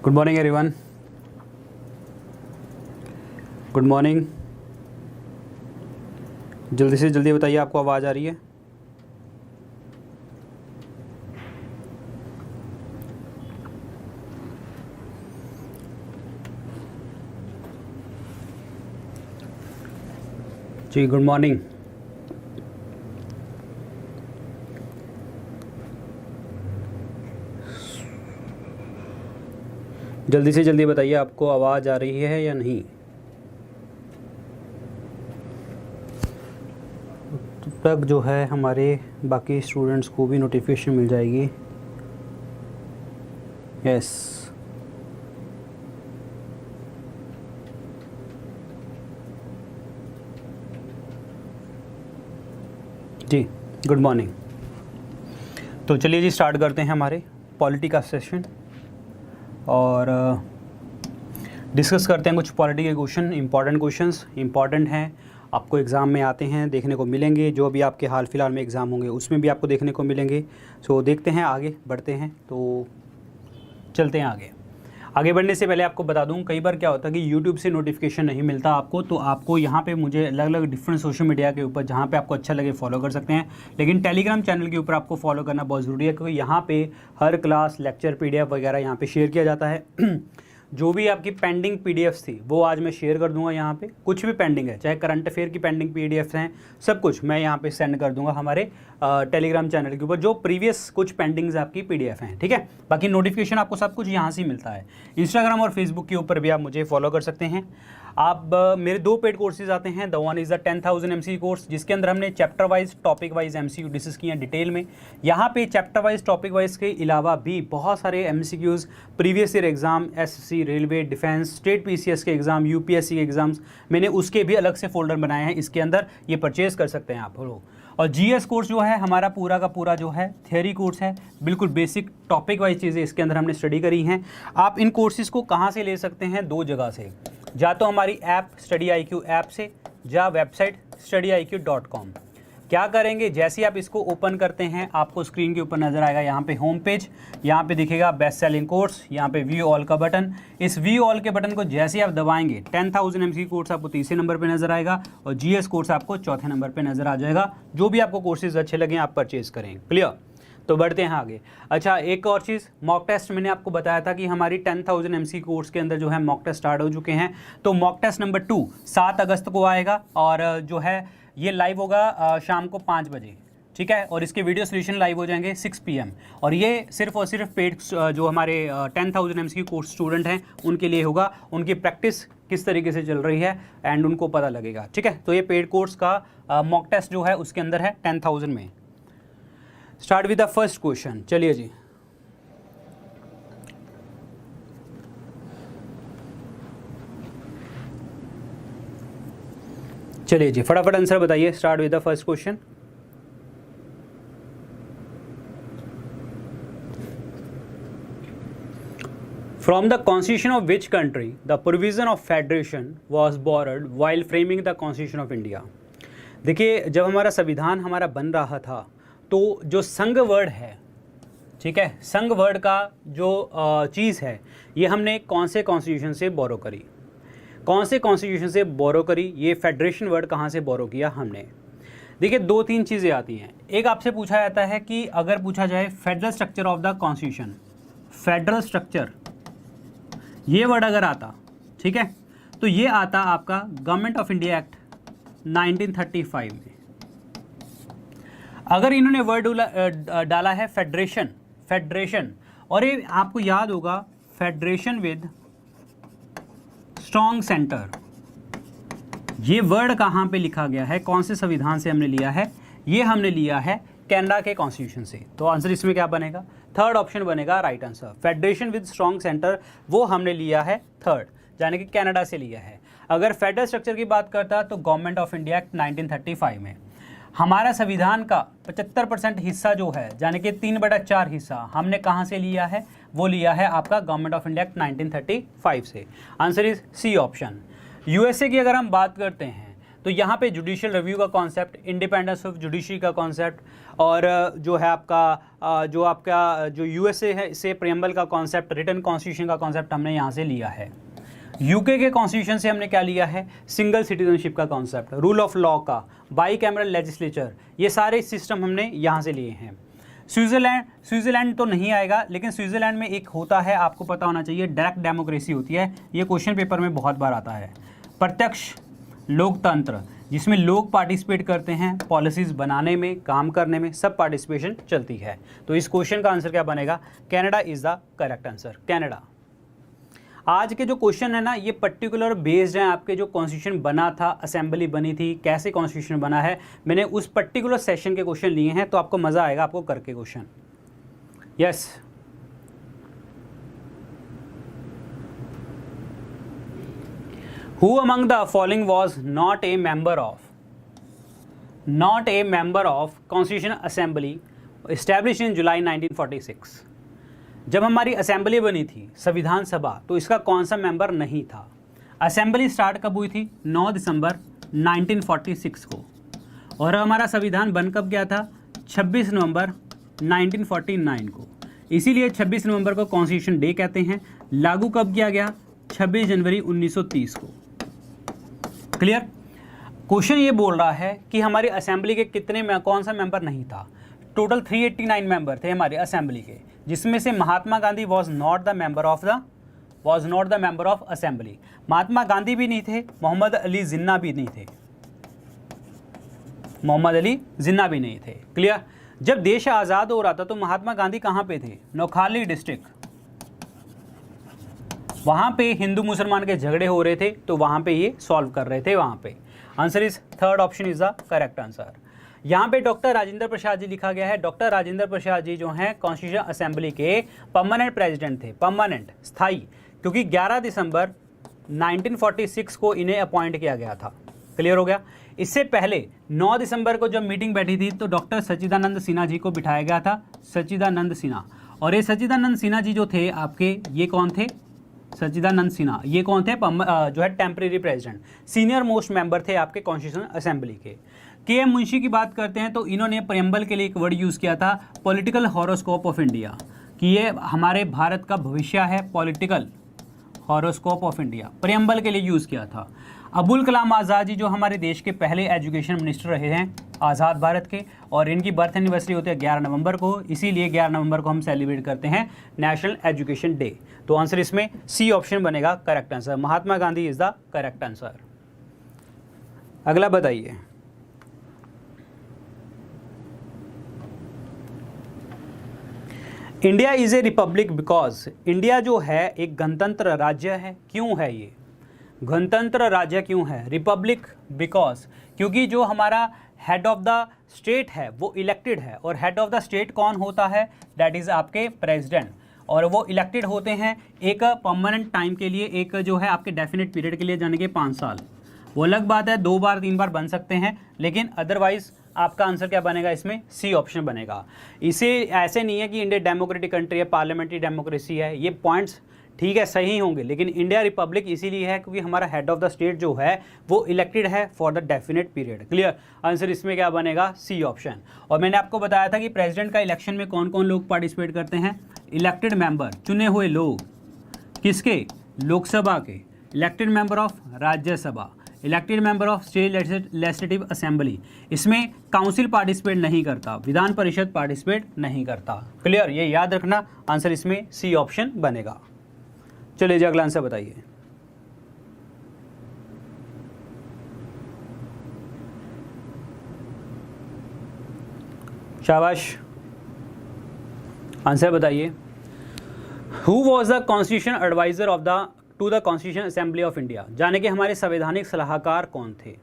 Good morning everyone. Good morning. जल्दी से जल्दी बताइए, आपको आवाज़ आ रही है? जी गुड मॉर्निंग। जल्दी से जल्दी बताइए, आपको आवाज़ आ रही है या नहीं? तब तक जो है हमारे बाकी स्टूडेंट्स को भी नोटिफिकेशन मिल जाएगी। यस जी, गुड मॉर्निंग। तो चलिए जी, स्टार्ट करते हैं हमारे पॉलिटी का सेशन और डिस्कस करते हैं कुछ पॉलिटी के क्वेश्चन। इंपॉर्टेंट हैं, आपको एग्ज़ाम में आते हैं, देखने को मिलेंगे। जो भी आपके हाल फिलहाल में एग्ज़ाम होंगे उसमें भी आपको देखने को मिलेंगे। सो देखते हैं, आगे बढ़ते हैं। तो चलते हैं आगे बढ़ने से पहले आपको बता दूं, कई बार क्या होता है कि YouTube से नोटिफिकेशन नहीं मिलता आपको, तो आपको यहाँ पे मुझे अलग अलग डिफरेंट सोशल मीडिया के ऊपर जहाँ पे आपको अच्छा लगे फॉलो कर सकते हैं। लेकिन टेलीग्राम चैनल के ऊपर आपको फॉलो करना बहुत ज़रूरी है, क्योंकि यहाँ पे हर क्लास, लेक्चर, PDF वगैरह यहाँ पे शेयर किया जाता है। जो भी आपकी पेंडिंग PDFs थी वो आज मैं शेयर कर दूंगा। यहाँ पे कुछ भी पेंडिंग है, चाहे करंट अफेयर की पेंडिंग PDFs हैं, सब कुछ मैं यहाँ पे सेंड कर दूंगा हमारे टेलीग्राम चैनल के ऊपर, जो प्रीवियस कुछ पेंडिंग्स आपकी PDF हैं, ठीक है। बाकी नोटिफिकेशन आपको सब कुछ यहाँ से ही मिलता है। इंस्टाग्राम और फेसबुक के ऊपर भी आप मुझे फॉलो कर सकते हैं। आप मेरे 2 पेड कोर्सेज आते हैं। The one is the 10,000 MCQ course, जिसके अंदर हमने chapter wise, topic wise MCQ discuss किए हैं डिटेल में। यहाँ पे चैप्टर वाइज, टॉपिक वाइज के अलावा भी बहुत सारे MCQs previous year exam, SSC, railway, defence, state PCS के एग्जाम, UPSC के एग्जाम्स, मैंने उसके भी अलग से फोल्डर बनाए हैं। इसके अंदर ये परचेज कर सकते हैं आप लोग। और GS कोर्स जो है हमारा पूरा का पूरा जो है थियरी कोर्स है, बिल्कुल बेसिक टॉपिक वाइज चीज़ें इसके अंदर हमने स्टडी करी हैं। आप इन कोर्सेज़ को कहाँ से ले सकते हैं? 2 जगह से, या तो हमारी ऐप StudyIQ ऐप से, या वेबसाइट studyiq.com। क्या करेंगे, जैसे आप इसको ओपन करते हैं आपको स्क्रीन के ऊपर नज़र आएगा यहाँ पे होम पेज, यहाँ पे दिखेगा बेस्ट सेलिंग कोर्स, यहाँ पे व्यू ऑल का बटन। इस व्यू ऑल के बटन को जैसे आप दबाएंगे 10,000 MCQ कोर्स आपको तीसरे नंबर पे नज़र आएगा और GS कोर्स आपको चौथे नंबर पे नज़र आ जाएगा। जो भी आपको कोर्सेज अच्छे लगे आप परचेज करें। क्लियर? तो बढ़ते हैं आगे। अच्छा, एक और चीज़, मॉक टेस्ट मैंने आपको बताया था कि हमारी 10,000 MCQ कोर्स के अंदर जो है मॉक टेस्ट स्टार्ट हो चुके हैं। तो मॉक टेस्ट नंबर 2 7 अगस्त को आएगा और जो है ये लाइव होगा शाम को 5 बजे, ठीक है। और इसके वीडियो सोल्यूशन लाइव हो जाएंगे 6 PM। और ये सिर्फ और सिर्फ पेड जो हमारे 10,000 MCQ कोर्स स्टूडेंट हैं उनके लिए होगा। उनकी प्रैक्टिस किस तरीके से चल रही है एंड उनको पता लगेगा, ठीक है। तो ये पेड कोर्स का मॉक टेस्ट जो है उसके अंदर है 10,000 में। Start with the first question. चलिए जी, फटाफट आंसर बताइए। Start with the first question. From the constitution of which country the provision of federation was borrowed while framing the constitution of India? देखिए, जब हमारा संविधान हमारा बन रहा था तो जो संघ वर्ड है, ठीक है, संघ वर्ड का जो चीज़ है ये हमने कौन से कॉन्स्टिट्यूशन से बोरो करी? कौन से कॉन्स्टिट्यूशन से बोरो करी? ये फेडरेशन वर्ड कहाँ से बोरो किया हमने? देखिए, 2-3 चीज़ें आती हैं। एक आपसे पूछा जाता है कि अगर पूछा जाए federal structure of the constitution, federal structure ये वर्ड अगर आता, ठीक है, तो ये आता आपका गवर्नमेंट ऑफ इंडिया एक्ट 1935 में। अगर इन्होंने वर्ड डाला है फेडरेशन, और ये आपको याद होगा फेडरेशन विद स्ट्रॉन्ग सेंटर, ये वर्ड कहाँ पे लिखा गया है, कौन से संविधान से हमने लिया है? ये हमने लिया है कनाडा के कॉन्स्टिट्यूशन से। तो आंसर इसमें क्या बनेगा? थर्ड ऑप्शन बनेगा right answer. Federation with strong centre वो हमने लिया है थर्ड, यानी कि कनाडा से लिया है। अगर फेडरल स्ट्रक्चर की बात करता तो गवर्नमेंट ऑफ इंडिया एक्ट 1935 में। हमारा संविधान का 75% हिस्सा जो है, यानी कि 3/4 हिस्सा हमने कहाँ से लिया है? वो लिया है आपका गवर्नमेंट ऑफ इंडिया एक्ट 1935 से। Answer is C option. USA की अगर हम बात करते हैं तो यहाँ पे जुडिशियल रिव्यू का कॉन्सेप्ट, इंडिपेंडेंस ऑफ जुडिशरी का कॉन्सेप्ट, और जो है आपका जो यूएसए है से प्रेम्बल का कॉन्सेप्ट, रिटन कॉन्स्टिट्यूशन का कॉन्सेप्ट हमने यहाँ से लिया है। यूके के कॉन्स्टिट्यूशन से हमने क्या लिया है, सिंगल सिटीजनशिप का कॉन्सेप्ट, रूल ऑफ लॉ का, बाई कैमरल लेजिस्लेचर, ये सारे सिस्टम हमने यहाँ से लिए हैं। स्विट्ज़रलैंड तो नहीं आएगा, लेकिन स्विट्ज़रलैंड में एक होता है, आपको पता होना चाहिए, डायरेक्ट डेमोक्रेसी होती है। ये क्वेश्चन पेपर में बहुत बार आता है। प्रत्यक्ष लोकतंत्र, जिसमें लोग पार्टिसिपेट करते हैं, पॉलिसीज़ बनाने में, काम करने में, सब पार्टिसिपेशन चलती है। तो इस क्वेश्चन का आंसर क्या बनेगा, Canada is the correct answer, Canada. आज के जो क्वेश्चन है ना, ये पर्टिकुलर बेस्ड हैं आपके जो कॉन्स्टिट्यूशन बना था, असेंबली बनी थी, कैसे कॉन्स्टिट्यूशन बना है, मैंने उस पर्टिकुलर सेशन के क्वेश्चन लिए हैं, तो आपको मज़ा आएगा आपको करके question. Yes, who among the following was not a member of constituent assembly established in July 1946। जब हमारी असेंबली बनी थी, संविधान सभा, तो इसका कौन सा मेंबर नहीं था। असेंबली स्टार्ट कब हुई थी, 9 दिसंबर 1946 को, और हमारा संविधान बन कब गया था, 26 नवंबर 1949 को। इसीलिए 26 नवंबर को कॉन्स्टिट्यूशन डे कहते हैं। लागू कब किया गया, 26 जनवरी 1930 को। क्लियर। क्वेश्चन ये बोल रहा है कि हमारी असेंबली के कितने में कौन सा मेंबर नहीं था। टोटल 389 मेंबर थे हमारे असेंबली के, जिसमें से Mahatma Gandhi was not the member of assembly. Mahatma Gandhi भी नहीं थे, मोहम्मद अली जिन्ना भी नहीं थे। क्लियर। जब देश आज़ाद हो रहा था तो महात्मा गांधी कहाँ पे थे, नौखाली डिस्ट्रिक्ट, वहाँ पे हिंदू मुसलमान के झगड़े हो रहे थे, तो वहाँ पे ये सॉल्व कर रहे थे वहाँ पे। Answer is third option is the correct answer. यहाँ पे डॉक्टर राजेंद्र प्रसाद जी लिखा गया है। डॉक्टर राजेंद्र प्रसाद जी जो हैं कॉन्स्टिट्यूशन असेंबली के परमानेंट प्रेसिडेंट थे, परमानेंट, स्थायी, क्योंकि 11 दिसंबर 1946 को इन्हें अपॉइंट किया गया था। क्लियर हो गया। इससे पहले 9 दिसंबर को जब मीटिंग बैठी थी तो डॉक्टर सच्चिदानंद सिन्हा जी को बिठाया गया था, सच्चिदानंद सिन्हा। और ये सच्चिदानंद सिन्हा जी जो थे आपके, ये कौन थे, सच्चिदानंद सिन्हा, ये कौन थे, जो है temporary president, senior most member थे आपके कॉन्स्टिट्यूशन असेंबली के। के.एम. मुंशी की बात करते हैं तो इन्होंने प्रेम्बल के लिए एक वर्ड यूज़ किया था, पॉलिटिकल हॉरोस्कोप ऑफ इंडिया, कि ये हमारे भारत का भविष्य है, political horoscope of India, preamble के लिए यूज़ किया था। अबुल कलाम आज़ाद जी जो हमारे देश के पहले एजुकेशन मिनिस्टर रहे हैं आज़ाद भारत के, और इनकी बर्थ एनिवर्सरी होती है 11 नवंबर को, इसीलिए 11 नवंबर को हम सेलिब्रेट करते हैं नेशनल एजुकेशन डे। तो आंसर इसमें सी ऑप्शन बनेगा correct answer, Mahatma Gandhi is the correct answer. अगला बताइए, India is a Republic because, India जो है एक गणतंत्र राज्य है। क्यों है ये गणतंत्र राज्य, क्यों है रिपब्लिक? बिकॉज, क्योंकि जो हमारा हेड ऑफ द स्टेट है वो इलेक्टेड है, और हेड ऑफ द स्टेट कौन होता है, दैट इज़ आपके प्रेसिडेंट, और वो इलेक्टेड होते हैं एक परमानेंट टाइम के लिए, एक जो है आपके डेफिनेट पीरियड के लिए, जाने के 5 साल। वो अलग बात है, 2 बार 3 बार बन सकते हैं, लेकिन अदरवाइज आपका आंसर क्या बनेगा इसमें, सी ऑप्शन बनेगा। इसे ऐसे नहीं है कि इंडिया डेमोक्रेटिक कंट्री है, पार्लियामेंट्री डेमोक्रेसी है, ये पॉइंट्स ठीक है सही होंगे, लेकिन इंडिया रिपब्लिक इसीलिए है क्योंकि हमारा हेड ऑफ द स्टेट जो है वो इलेक्टेड है for the definite period. Clear. Answer इसमें क्या बनेगा, सी ऑप्शन। और मैंने आपको बताया था कि प्रेसिडेंट का इलेक्शन में कौन कौन लोग पार्टिसिपेट करते हैं, इलेक्टेड मेंबर, चुने हुए लोग, किसके, लोकसभा के, elected member of Rajya Sabha, elected member of state legislative assembly. इसमें काउंसिल पार्टिसिपेट नहीं करता, विधान परिषद पार्टिसिपेट नहीं करता। क्लियर, ये याद रखना, आंसर इसमें सी ऑप्शन बनेगा। चलिए जी अगला आंसर बताइए। शाबाश, आंसर बताइए। Who was the constitution adviser of the to the constitution assembly of India, जाने के हमारे संवैधानिक सलाहकार कौन थे।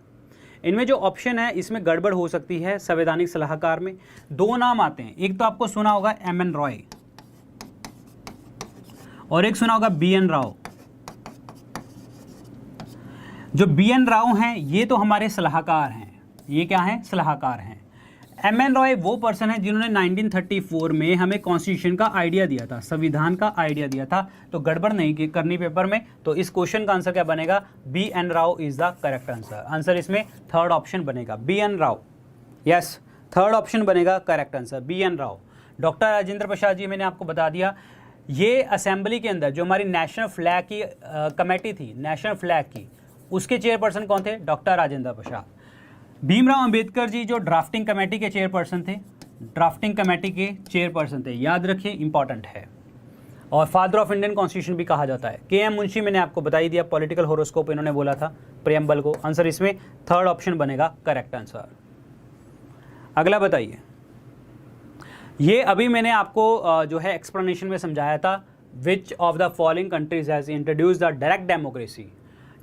इनमें जो ऑप्शन है इसमें गड़बड़ हो सकती है। संवैधानिक सलाहकार में 2 नाम आते हैं, एक तो आपको सुना होगा M.N. रॉय और एक सुना होगा B.N. राव। जो B.N. राव हैं ये तो हमारे सलाहकार हैं, ये क्या हैं, सलाहकार हैं। एम.एन. रॉय वो पर्सन है जिन्होंने 1934 में हमें कॉन्स्टिट्यूशन का आइडिया दिया था, संविधान का आइडिया दिया था। तो गड़बड़ नहीं करनी पेपर में। तो इस क्वेश्चन का आंसर क्या बनेगा? B N. Rao is the correct answer. Answer इसमें थर्ड ऑप्शन बनेगा, B N. Rao. Yes, third option बनेगा correct answer, B N. Rao. Doctor Rajendra Prasad ji, मैंने आपको बता दिया, ये असेंबली के अंदर जो हमारी नेशनल फ्लैग की कमेटी थी, नेशनल फ्लैग की, उसके चेयरपर्सन कौन थे? डॉक्टर राजेंद्र प्रसाद। भीमराव अंबेडकर जी जो ड्राफ्टिंग कमेटी के चेयरपर्सन थे, ड्राफ्टिंग कमेटी के चेयरपर्सन थे, याद रखिए, इंपॉर्टेंट है। और फादर ऑफ इंडियन कॉन्स्टिट्यूशन भी कहा जाता है। के.एम. मुंशी, मैंने आपको बता ही दिया, पॉलिटिकल होरोस्कोप इन्होंने बोला था, प्रियम्बल को। आंसर इसमें थर्ड ऑप्शन बनेगा करेक्ट आंसर। अगला बताइए, ये अभी मैंने आपको जो है एक्सप्लेनेशन में समझाया था, which of the following countries has introduce the direct democracy.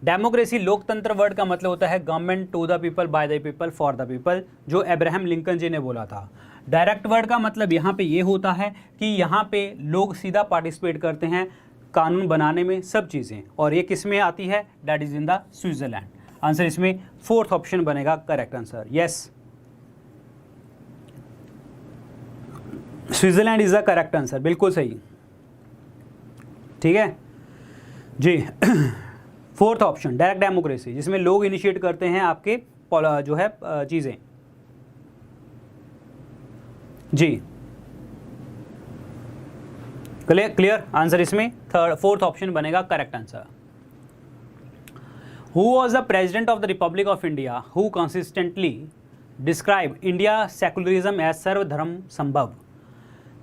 Democracy, लोकतंत्र वर्ड का मतलब होता है government to the people, by the people, for the people, जो अब्राहम लिंकन जी ने बोला था। डायरेक्ट वर्ड का मतलब यहाँ पे ये होता है कि यहाँ पे लोग सीधा पार्टिसिपेट करते हैं कानून बनाने में, सब चीज़ें। और ये किस में आती है? That is in the Switzerland. Answer इसमें फोर्थ ऑप्शन बनेगा correct answer. Yes, Switzerland is the correct answer, बिल्कुल सही। ठीक है जी। फोर्थ ऑप्शन डायरेक्ट डेमोक्रेसी, जिसमें लोग इनिशिएट करते हैं आपके जो है चीज़ें जी। क्लियर? आंसर इसमें फोर्थ ऑप्शन बनेगा correct answer. Who was the president of the republic of India who consistently describe India secularism as सर्वधर्म संभव।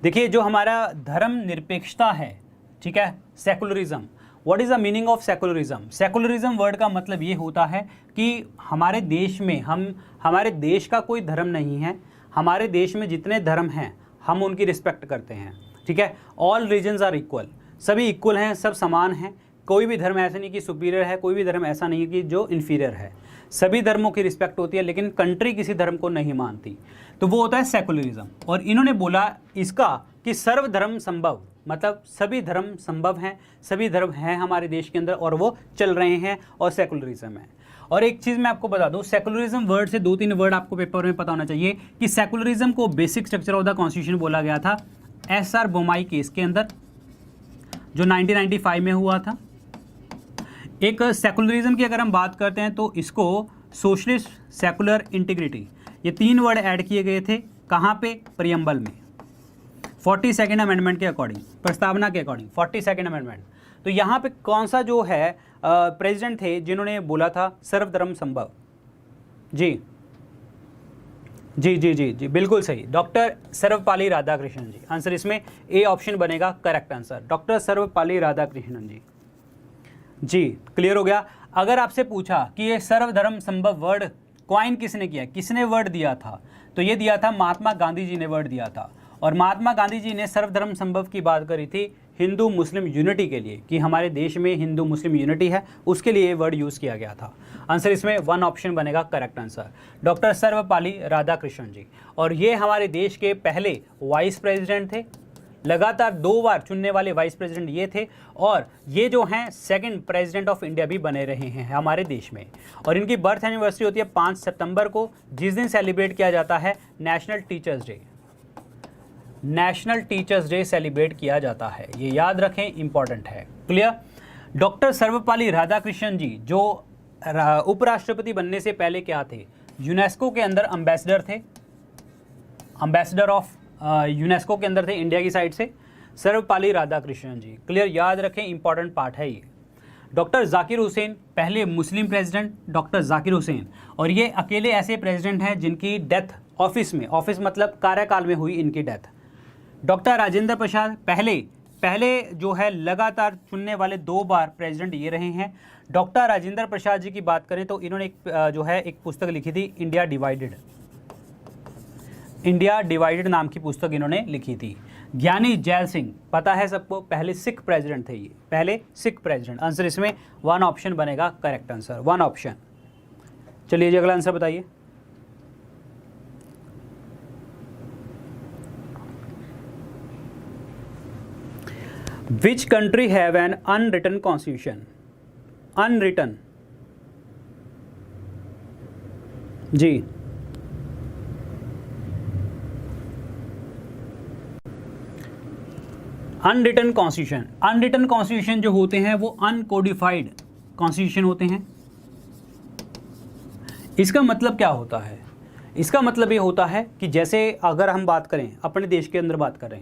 देखिए, जो हमारा धर्म निरपेक्षता है, ठीक है, secularism, what is the meaning of secularism? Secularism word का मतलब ये होता है कि हमारे देश में हमारे देश का कोई धर्म नहीं है, हमारे देश में जितने धर्म हैं हम उनकी रिस्पेक्ट करते हैं, ठीक है। ऑल रिलीजन्स आर इक्वल, सभी इक्वल हैं, सब समान हैं, कोई भी धर्म ऐसा नहीं कि सुपीरियर है, कोई भी धर्म ऐसा नहीं है कि जो इन्फीरियर है, सभी धर्मों की रिस्पेक्ट होती है, लेकिन कंट्री किसी धर्म को नहीं मानती, तो वो होता है सेकुलरिज्म। और इन्होंने बोला इसका कि सर्वधर्म संभव, मतलब सभी धर्म संभव हैं, सभी धर्म हैं हमारे देश के अंदर और वो चल रहे हैं, और सेकुलरिज्म है। और एक चीज़ मैं आपको बता दूं, सेकुलरिज्म वर्ड से 2-3 वर्ड आपको पेपर में पता होना चाहिए कि सेकुलरिज्म को basic structure of the constitution बोला गया था एस.आर. बोमाई केस के अंदर, जो 1995 में हुआ था। एक सेकुलरिज्म की अगर हम बात करते हैं तो इसको सोशलिस्ट, सेकुलर, इंटीग्रिटी, ये 3 वर्ड ऐड किए गए थे। कहाँ पे? प्रियम्बल में, 42nd अमेंडमेंट के अकॉर्डिंग, प्रस्तावना के अकॉर्डिंग 42nd अमेंडमेंट। तो यहाँ पे कौन सा जो है प्रेसिडेंट थे जिन्होंने बोला था सर्वधर्म संभव? जी जी जी जी जी, बिल्कुल सही, डॉक्टर सर्वपल्ली राधाकृष्णन जी। आंसर इसमें ए ऑप्शन बनेगा correct answer, doctor Sarvepalli Radhakrishnan ji. जी, क्लियर हो गया। अगर आपसे पूछा कि ये सर्वधर्म संभव वर्ड क्वाइन किसने किया, किसने वर्ड दिया था, तो ये दिया था महात्मा गांधी जी ने वर्ड दिया था। और महात्मा गांधी जी ने सर्वधर्म संभव की बात करी थी हिंदू मुस्लिम यूनिटी के लिए, कि हमारे देश में हिंदू मुस्लिम यूनिटी है, उसके लिए ये वर्ड यूज़ किया गया था। आंसर इसमें 1 ऑप्शन बनेगा correct answer, doctor Sarvepalli Radhakrishnan ji. और ये हमारे देश के पहले वाइस प्रेसिडेंट थे, लगातार 2 बार चुनने वाले वाइस प्रेसिडेंट ये थे, और ये जो हैं सेकंड प्रेसिडेंट ऑफ इंडिया भी बने रहे हैं हमारे देश में। और इनकी बर्थ एनिवर्सरी होती है 5 सितंबर को, जिस दिन सेलिब्रेट किया जाता है national teachers day. National teachers day celebrate किया जाता है, ये याद रखें, इंपॉर्टेंट है। क्लियर? डॉक्टर सर्वपल्ली राधाकृष्णन जी जो उपराष्ट्रपति बनने से पहले क्या थे? यूनेस्को के अंदर एम्बेसडर थे, एम्बेसडर ऑफ यूनेस्को के अंदर थे इंडिया की साइड से, सर्वपल्ली राधाकृष्णन जी। क्लियर? याद रखें, इंपॉर्टेंट पार्ट है ये। डॉक्टर जाकिर हुसैन, पहले मुस्लिम प्रेसिडेंट डॉक्टर जाकिर हुसैन, और ये अकेले ऐसे प्रेसिडेंट हैं जिनकी डेथ ऑफिस में, ऑफिस मतलब कार्यकाल में हुई इनकी डेथ। डॉक्टर राजेंद्र प्रसाद पहले जो है लगातार चुनने वाले 2 बार प्रेसिडेंट ये रहे हैं। डॉक्टर राजेंद्र प्रसाद जी की बात करें तो इन्होंने एक पुस्तक लिखी थी, इंडिया डिवाइडेड नाम की पुस्तक इन्होंने लिखी थी। ज्ञानी जैल सिंह, पता है सबको, पहले सिख प्रेसिडेंट थे ये, पहले सिख प्रेसिडेंट। आंसर इसमें 1 ऑप्शन बनेगा करेक्ट आंसर, 1 ऑप्शन। चलिए जी, अगला आंसर बताइए। Which country have an unwritten constitution? Unwritten, जी अनरिटन कॉन्स्टिट्यूशन, अनरिटन कॉन्स्टिट्यूशन जो होते हैं वो अनकोडिफाइड कॉन्स्टिट्यूशन होते हैं। इसका मतलब क्या होता है? इसका मतलब ये होता है कि जैसे अगर हम बात करें अपने देश के अंदर बात करें,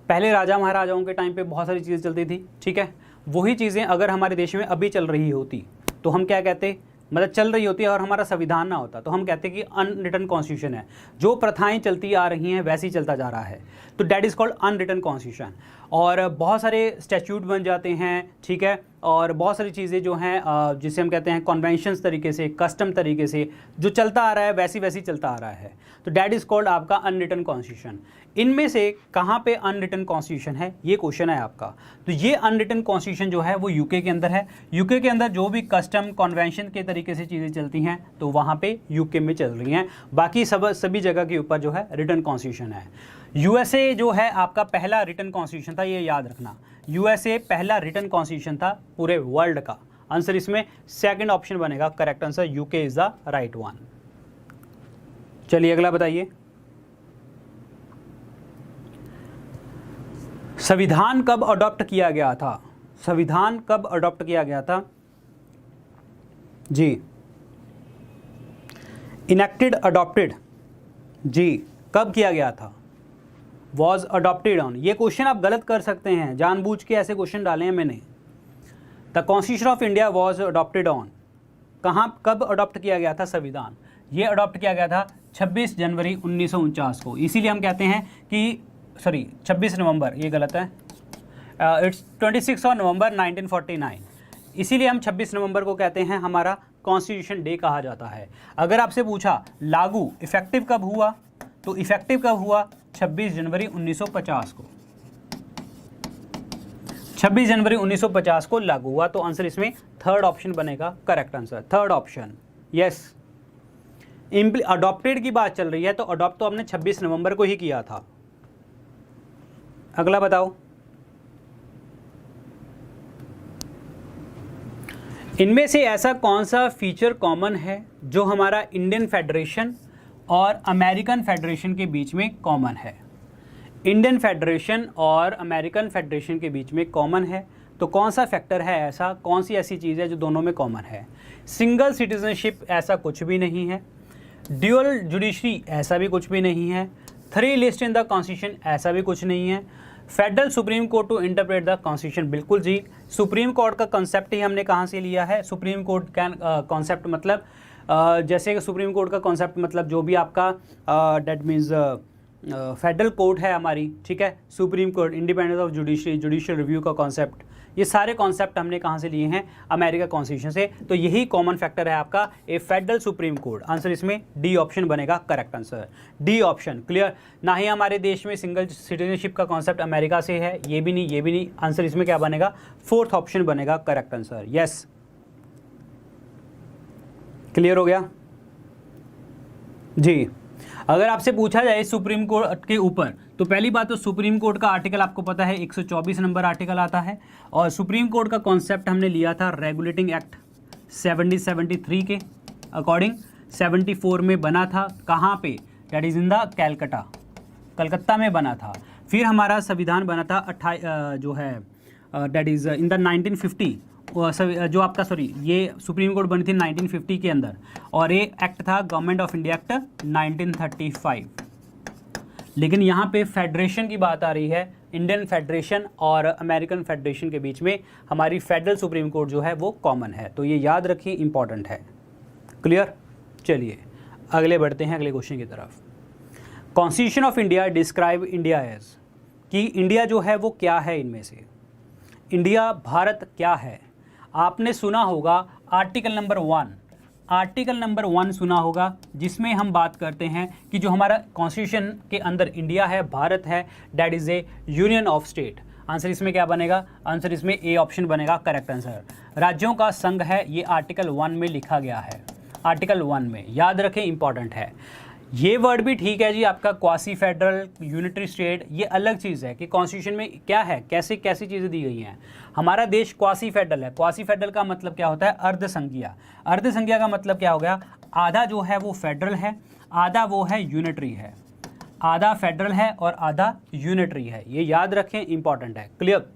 पहले राजा महाराजाओं के टाइम पे बहुत सारी चीज़ें चलती थी, ठीक है, वही चीज़ें अगर हमारे देश में अभी चल रही होती तो हम क्या कहते, मतलब चल रही होती है और हमारा संविधान ना होता तो हम कहते हैं कि अनरिटन कॉन्स्टिट्यूशन है, जो प्रथाएं चलती आ रही हैं वैसे ही चलता जा रहा है, तो that is called unwritten constitution. और बहुत सारे स्टैट्यूट बन जाते हैं, ठीक है, और बहुत सारी चीज़ें जो हैं जिसे हम कहते हैं कन्वेंशंस तरीके से, कस्टम तरीके से जो चलता आ रहा है वैसी वैसी चलता आ रहा है, तो डैट इज़ कॉल्ड आपका अनरिटन कॉन्स्टिट्यूशन। इनमें से कहाँ पे अनरिटन कॉन्स्टिट्यूशन है, ये क्वेश्चन है आपका। तो ये अनरिटन कॉन्स्टिट्यूशन जो है वो यूके के अंदर है। यूके के अंदर जो भी कस्टम कन्वेंशन के तरीके से चीज़ें चलती हैं तो वहाँ पे यूके में चल रही हैं, बाकी सभी जगह के ऊपर जो है रिटन कॉन्स्टिट्यूशन है। यूएसए जो है आपका पहला रिटन कॉन्स्टिट्यूशन था, ये याद रखना, यूएसए पहला रिटन कॉन्स्टिट्यूशन था पूरे वर्ल्ड का। आंसर इसमें सेकंड ऑप्शन बनेगा, correct answer UK is the right one. चलिए अगला बताइए, संविधान कब अडॉप्ट किया गया था? संविधान कब अडॉप्ट किया गया था जी? इनेक्टेड, अडॉप्टेड जी, कब किया गया था? Was adopted on. ये क्वेश्चन आप गलत कर सकते हैं, जानबूझ के ऐसे क्वेश्चन डाले हैं मैंने। The constitution of India was adopted on, कहाँ कब अडॉप्ट किया गया था संविधान? ये अडॉप्ट किया गया था 26 जनवरी 1949 को। इसीलिए हम कहते हैं कि 26 नवंबर, ये गलत है, इट्स 26 नवंबर 1949। इसीलिए हम 26 नवंबर को कहते हैं हमारा कॉन्स्टिट्यूशन डे कहा जाता है। अगर आपसे पूछा लागू इफेक्टिव कब हुआ, तो इफेक्टिव कब हुआ? 26 जनवरी 1950 को। 26 जनवरी 1950 को लागू हुआ, तो आंसर इसमें थर्ड ऑप्शन बनेगा, correct answer third option, yes. Adopted की बात चल रही है तो अडॉप्ट तो हमने 26 नवंबर को ही किया था। अगला बताओ, इनमें से ऐसा कौन सा फीचर कॉमन है जो हमारा इंडियन फेडरेशन और अमेरिकन फेडरेशन के बीच में कॉमन है? इंडियन फेडरेशन और अमेरिकन फेडरेशन के बीच में कॉमन है, तो कौन सा फैक्टर है ऐसा, कौन सी ऐसी चीज़ है जो दोनों में कॉमन है? सिंगल सिटीजनशिप ऐसा कुछ भी नहीं है, ड्यूअल जुडिशरी ऐसा भी कुछ भी नहीं है, 3 लिस्ट इन द कॉन्स्टिट्यूशन ऐसा भी कुछ नहीं है, federal supreme court to interpret the constitution, बिल्कुल जी। सुप्रीम कोर्ट का कॉन्सेप्ट ही हमने कहाँ से लिया है? सुप्रीम कोर्ट का कॉन्सेप्ट मतलब जैसे कि सुप्रीम कोर्ट का कॉन्सेप्ट मतलब जो भी आपका डेट मीन्स फेडरल कोर्ट है हमारी, ठीक है, supreme court, independence of judiciary, judicial review का कॉन्सेप्ट, ये सारे कॉन्सेप्ट हमने कहाँ से लिए हैं? अमेरिका कॉन्स्टिट्यूशन से। तो यही कॉमन फैक्टर है आपका ए फेडरल सुप्रीम कोर्ट। आंसर इसमें डी ऑप्शन बनेगा, correct answer D option, clear. ना ही हमारे देश में सिंगल सिटीजनशिप का कॉन्सेप्ट अमेरिका से है, ये भी नहीं, ये भी नहीं। आंसर इसमें क्या बनेगा? फोर्थ ऑप्शन बनेगा, करेक्ट आंसर, यस। क्लियर हो गया जी। अगर आपसे पूछा जाए सुप्रीम कोर्ट के ऊपर, तो पहली बात तो सुप्रीम कोर्ट का आर्टिकल आपको पता है 124 नंबर आर्टिकल आता है, और सुप्रीम कोर्ट का कॉन्सेप्ट हमने लिया था रेगुलेटिंग एक्ट 73 के अकॉर्डिंग 74 में बना था। कहाँ पे? That is in the Calcutta, Calcutta में बना था। फिर हमारा संविधान बना था जो है दैट इज़ इन द 1950, जो आपका ये सुप्रीम कोर्ट बनी थी 1950 के अंदर, और ये एक्ट था गवर्नमेंट ऑफ इंडिया एक्ट 1935। लेकिन यहाँ पे फेडरेशन की बात आ रही है, इंडियन फेडरेशन और अमेरिकन फेडरेशन के बीच में हमारी फेडरल सुप्रीम कोर्ट जो है वो कॉमन है, तो ये याद रखिए, इंपॉर्टेंट है, क्लियर। चलिए अगले बढ़ते हैं अगले क्वेश्चन की तरफ। Constitution of India describe India as, कि इंडिया जो है वो क्या है? इनमें से इंडिया, भारत क्या है? आपने सुना होगा आर्टिकल नंबर 1, आर्टिकल नंबर 1 सुना होगा, जिसमें हम बात करते हैं कि जो हमारा कॉन्स्टिट्यूशन के अंदर इंडिया है, भारत है, that is A union of state. Answer इसमें क्या बनेगा? आंसर इसमें ए ऑप्शन बनेगा, करेक्ट आंसर। राज्यों का संघ है, ये आर्टिकल 1 में लिखा गया है, आर्टिकल 1 में, याद रखें, इंपॉर्टेंट है। ये वर्ड भी ठीक है जी आपका, क्वासी फेडरल, यूनिटरी स्टेट, ये अलग चीज़ है कि कॉन्स्टिट्यूशन में क्या है, कैसी चीज़ें दी गई हैं। हमारा देश क्वासी फेडरल है। क्वासी फेडरल का मतलब क्या होता है? अर्धसंघीय। अर्धसंघीय का मतलब क्या हो गया? आधा जो है वो फेडरल है, आधा वो है यूनिटरी है। आधा फेडरल है और आधा यूनिटरी है, ये याद रखें, इंपॉर्टेंट है। क्लियर।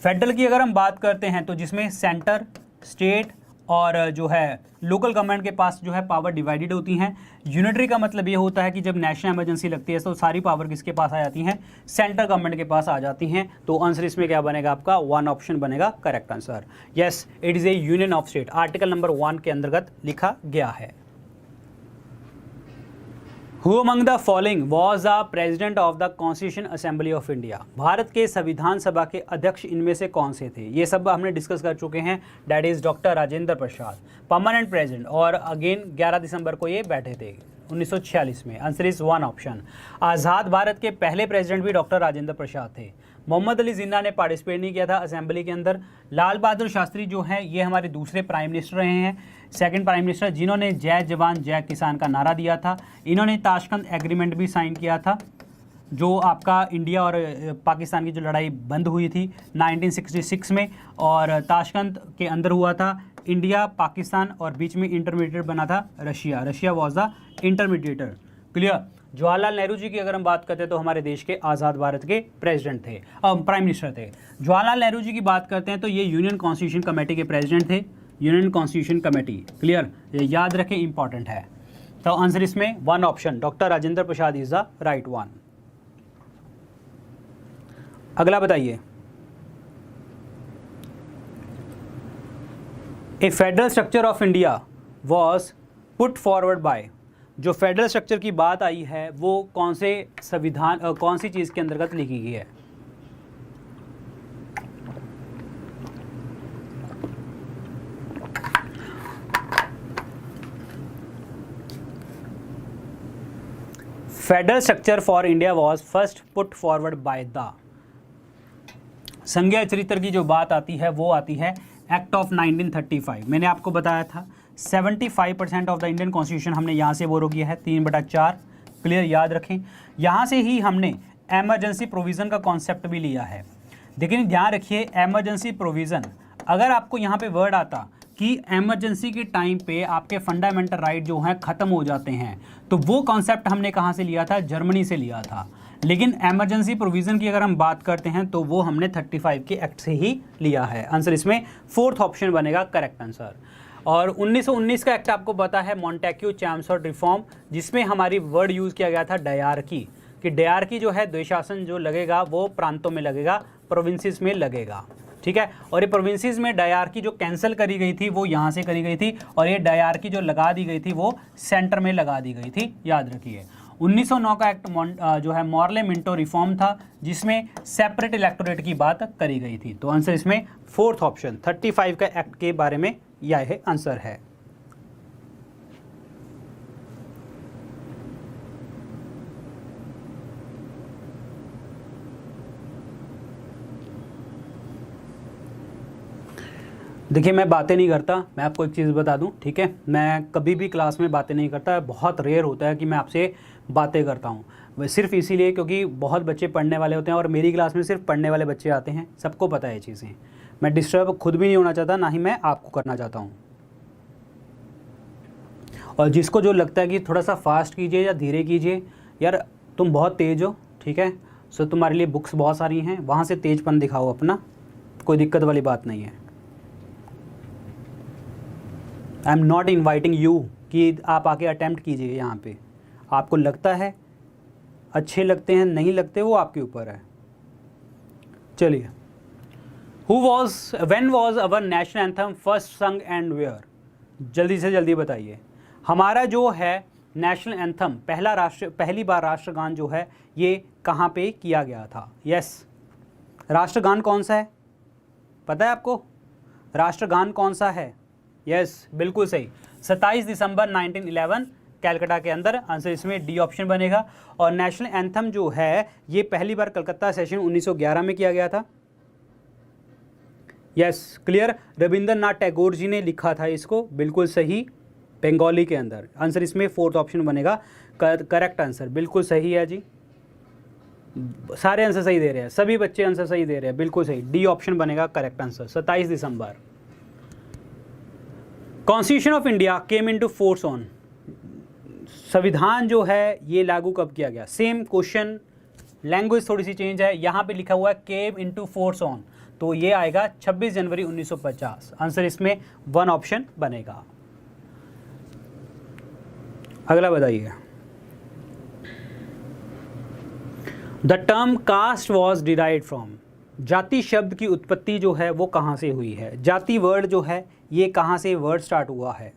फेडरल की अगर हम बात करते हैं तो जिसमें सेंटर, स्टेट और जो है लोकल गवर्नमेंट के पास जो है पावर डिवाइडेड होती हैं। यूनिटरी का मतलब ये होता है कि जब नेशनल इमरजेंसी लगती है तो सारी पावर किसके पास आ जाती हैं, सेंट्रल गवर्नमेंट के पास आ जाती हैं। तो आंसर इसमें क्या बनेगा आपका, 1 ऑप्शन बनेगा correct answer. Yes, it is A union of state, article number 1 के अंतर्गत लिखा गया है। Who among the following was the president of the Constitution Assembly of India? Bharat के संविधान सभा के अध्यक्ष इनमें से कौन से थे? ये सब हमने डिस्कस कर चुके हैं। That is doctor Rajendra Prasad, permanent president, और अगेन 11 दिसंबर को ये बैठे थे 1946 में। Answer is 1 option. आज़ाद भारत के पहले प्रेसिडेंट भी डॉक्टर राजेंद्र प्रसाद थे। मोहम्मद अली जिन्ना ने पार्टिसिपेट नहीं किया था असेंबली के अंदर। लाल बहादुर शास्त्री जो हैं ये हमारे दूसरे प्राइम मिनिस्टर रहे हैं, सेकंड प्राइम मिनिस्टर, जिन्होंने जय जवान जय किसान का नारा दिया था। इन्होंने ताशकंद एग्रीमेंट भी साइन किया था, जो आपका इंडिया और पाकिस्तान की जो लड़ाई बंद हुई थी 1966 में, और ताशकंद के अंदर हुआ था इंडिया पाकिस्तान, और बीच में इंटरमीडिएट बना था Russia. Russia was the intermediator. Clear. Jawaharlal Nehru ji की अगर हम बात करते हैं तो हमारे देश के आज़ाद भारत के प्रेसिडेंट थे, प्राइम मिनिस्टर थे। जवाहरलाल नेहरू जी की बात करते हैं तो ये यूनियन कॉन्स्टिट्यूशन कमेटी के प्रेसिडेंट थे, यूनियन कॉन्स्टिट्यूशन कमेटी। क्लियर, ये याद रखें, इंपॉर्टेंट है। तो आंसर इसमें 1 option, doctor Rajendra Prasad is the right one. अगला बताइए, a federal structure of India was put forward by, जो फेडरल स्ट्रक्चर की बात आई है वो कौन से संविधान कौन सी चीज़ के अंतर्गत लिखी गई है? Federal structure for India was first put forward by the, संज्ञा चरित्र की जो बात आती है वो आती है एक्ट ऑफ 1935। मैंने आपको बताया था 75% ऑफ द इंडियन कॉन्स्टिट्यूशन हमने यहाँ से बोरो किया है, 3/4। क्लियर, याद रखें। यहाँ से ही हमने एमरजेंसी प्रोविज़न का कॉन्सेप्ट भी लिया है। लेकिन ध्यान रखिए, एमरजेंसी प्रोविज़न, अगर आपको यहाँ पे वर्ड आता कि एमरजेंसी के टाइम पे आपके फंडामेंटल राइट जो हैं ख़त्म हो जाते हैं, तो वो कॉन्सेप्ट हमने कहाँ से लिया था, जर्मनी से लिया था। लेकिन एमरजेंसी प्रोविज़न की अगर हम बात करते हैं तो वो हमने 35 के एक्ट से ही लिया है। आंसर इसमें 4th ऑप्शन बनेगा करेक्ट आंसर। और 1919 का एक्ट आपको पता है, मॉन्टेक्यू चैम्सफोर्ड रिफॉर्म, जिसमें हमारी वर्ड यूज़ किया गया था डायरकी, कि डायरकी जो है द्विशासन जो लगेगा वो प्रांतों में लगेगा, प्रोविंसेस में लगेगा। ठीक है, और ये प्रोविंसेस में डायरकी जो कैंसिल करी गई थी वो यहाँ से करी गई थी, और ये डायरकी जो लगा दी गई थी वो सेंटर में लगा दी गई थी, याद रखिए। 1909 का एक्ट जो है मॉर्ले मिंटो रिफॉर्म था, जिसमें सेपरेट इलेक्टोरेट की बात करी गई थी। तो आंसर इसमें 4th ऑप्शन 35 का एक्ट के बारे में यह आंसर है। देखिए, मैं बातें नहीं करता, मैं आपको एक चीज़ बता दूं, ठीक है, मैं कभी भी क्लास में बातें नहीं करता, बहुत रेयर होता है कि मैं आपसे बातें करता हूं। सिर्फ इसीलिए क्योंकि बहुत बच्चे पढ़ने वाले होते हैं और मेरी क्लास में सिर्फ पढ़ने वाले बच्चे आते हैं, सबको पता है ये चीज़ें। मैं डिस्टर्ब खुद भी नहीं होना चाहता, ना ही मैं आपको करना चाहता हूँ। और जिसको जो लगता है कि थोड़ा सा फास्ट कीजिए या धीरे कीजिए, यार तुम बहुत तेज़ हो, ठीक है, सो तुम्हारे लिए बुक्स बहुत सारी हैं, वहाँ से तेजपन दिखाओ अपना, कोई दिक्कत वाली बात नहीं है। I am not inviting you कि आप आके अटैम्प्ट कीजिए यहाँ पे। आपको लगता है, अच्छे लगते हैं, नहीं लगते, वो आपके ऊपर है। चलिए, when was our national anthem first संग एंड वेयर? जल्दी से जल्दी बताइए। हमारा जो है नेशनल एंथम, पहली बार राष्ट्रगान जो है ये कहाँ पे किया गया था? यस, राष्ट्रगान कौन सा है पता है आपको? राष्ट्रगान कौन सा है? यस, बिल्कुल सही, 27 दिसंबर 1911 कैलकाटा के अंदर। आंसर इसमें डी ऑप्शन बनेगा। और नेशनल एंथम जो है ये पहली बार कलकत्ता सेशन 1911 में किया गया था। यस, क्लियर, रविंद्रनाथ टैगोर जी ने लिखा था इसको, बिल्कुल सही, बंगाली के अंदर। आंसर इसमें 4th ऑप्शन बनेगा करेक्ट आंसर, बिल्कुल सही है जी। सारे आंसर सही दे रहे हैं, सभी बच्चे आंसर सही दे रहे हैं, बिल्कुल सही, डी ऑप्शन बनेगा correct answer, 27 December. Constitution of India came into force on, संविधान जो है ये लागू कब किया गया? सेम क्वेश्चन, लैंग्वेज थोड़ी सी चेंज है। यहाँ पे लिखा हुआ है केम इनटू फोर्स ऑन, तो ये आएगा 26 जनवरी 1950। आंसर इसमें 1 ऑप्शन बनेगा। अगला बताइए। The term caste was derived from, जाति शब्द की उत्पत्ति जो है वो कहाँ से हुई है? जाति वर्ड जो है ये कहाँ से वर्ड स्टार्ट हुआ है?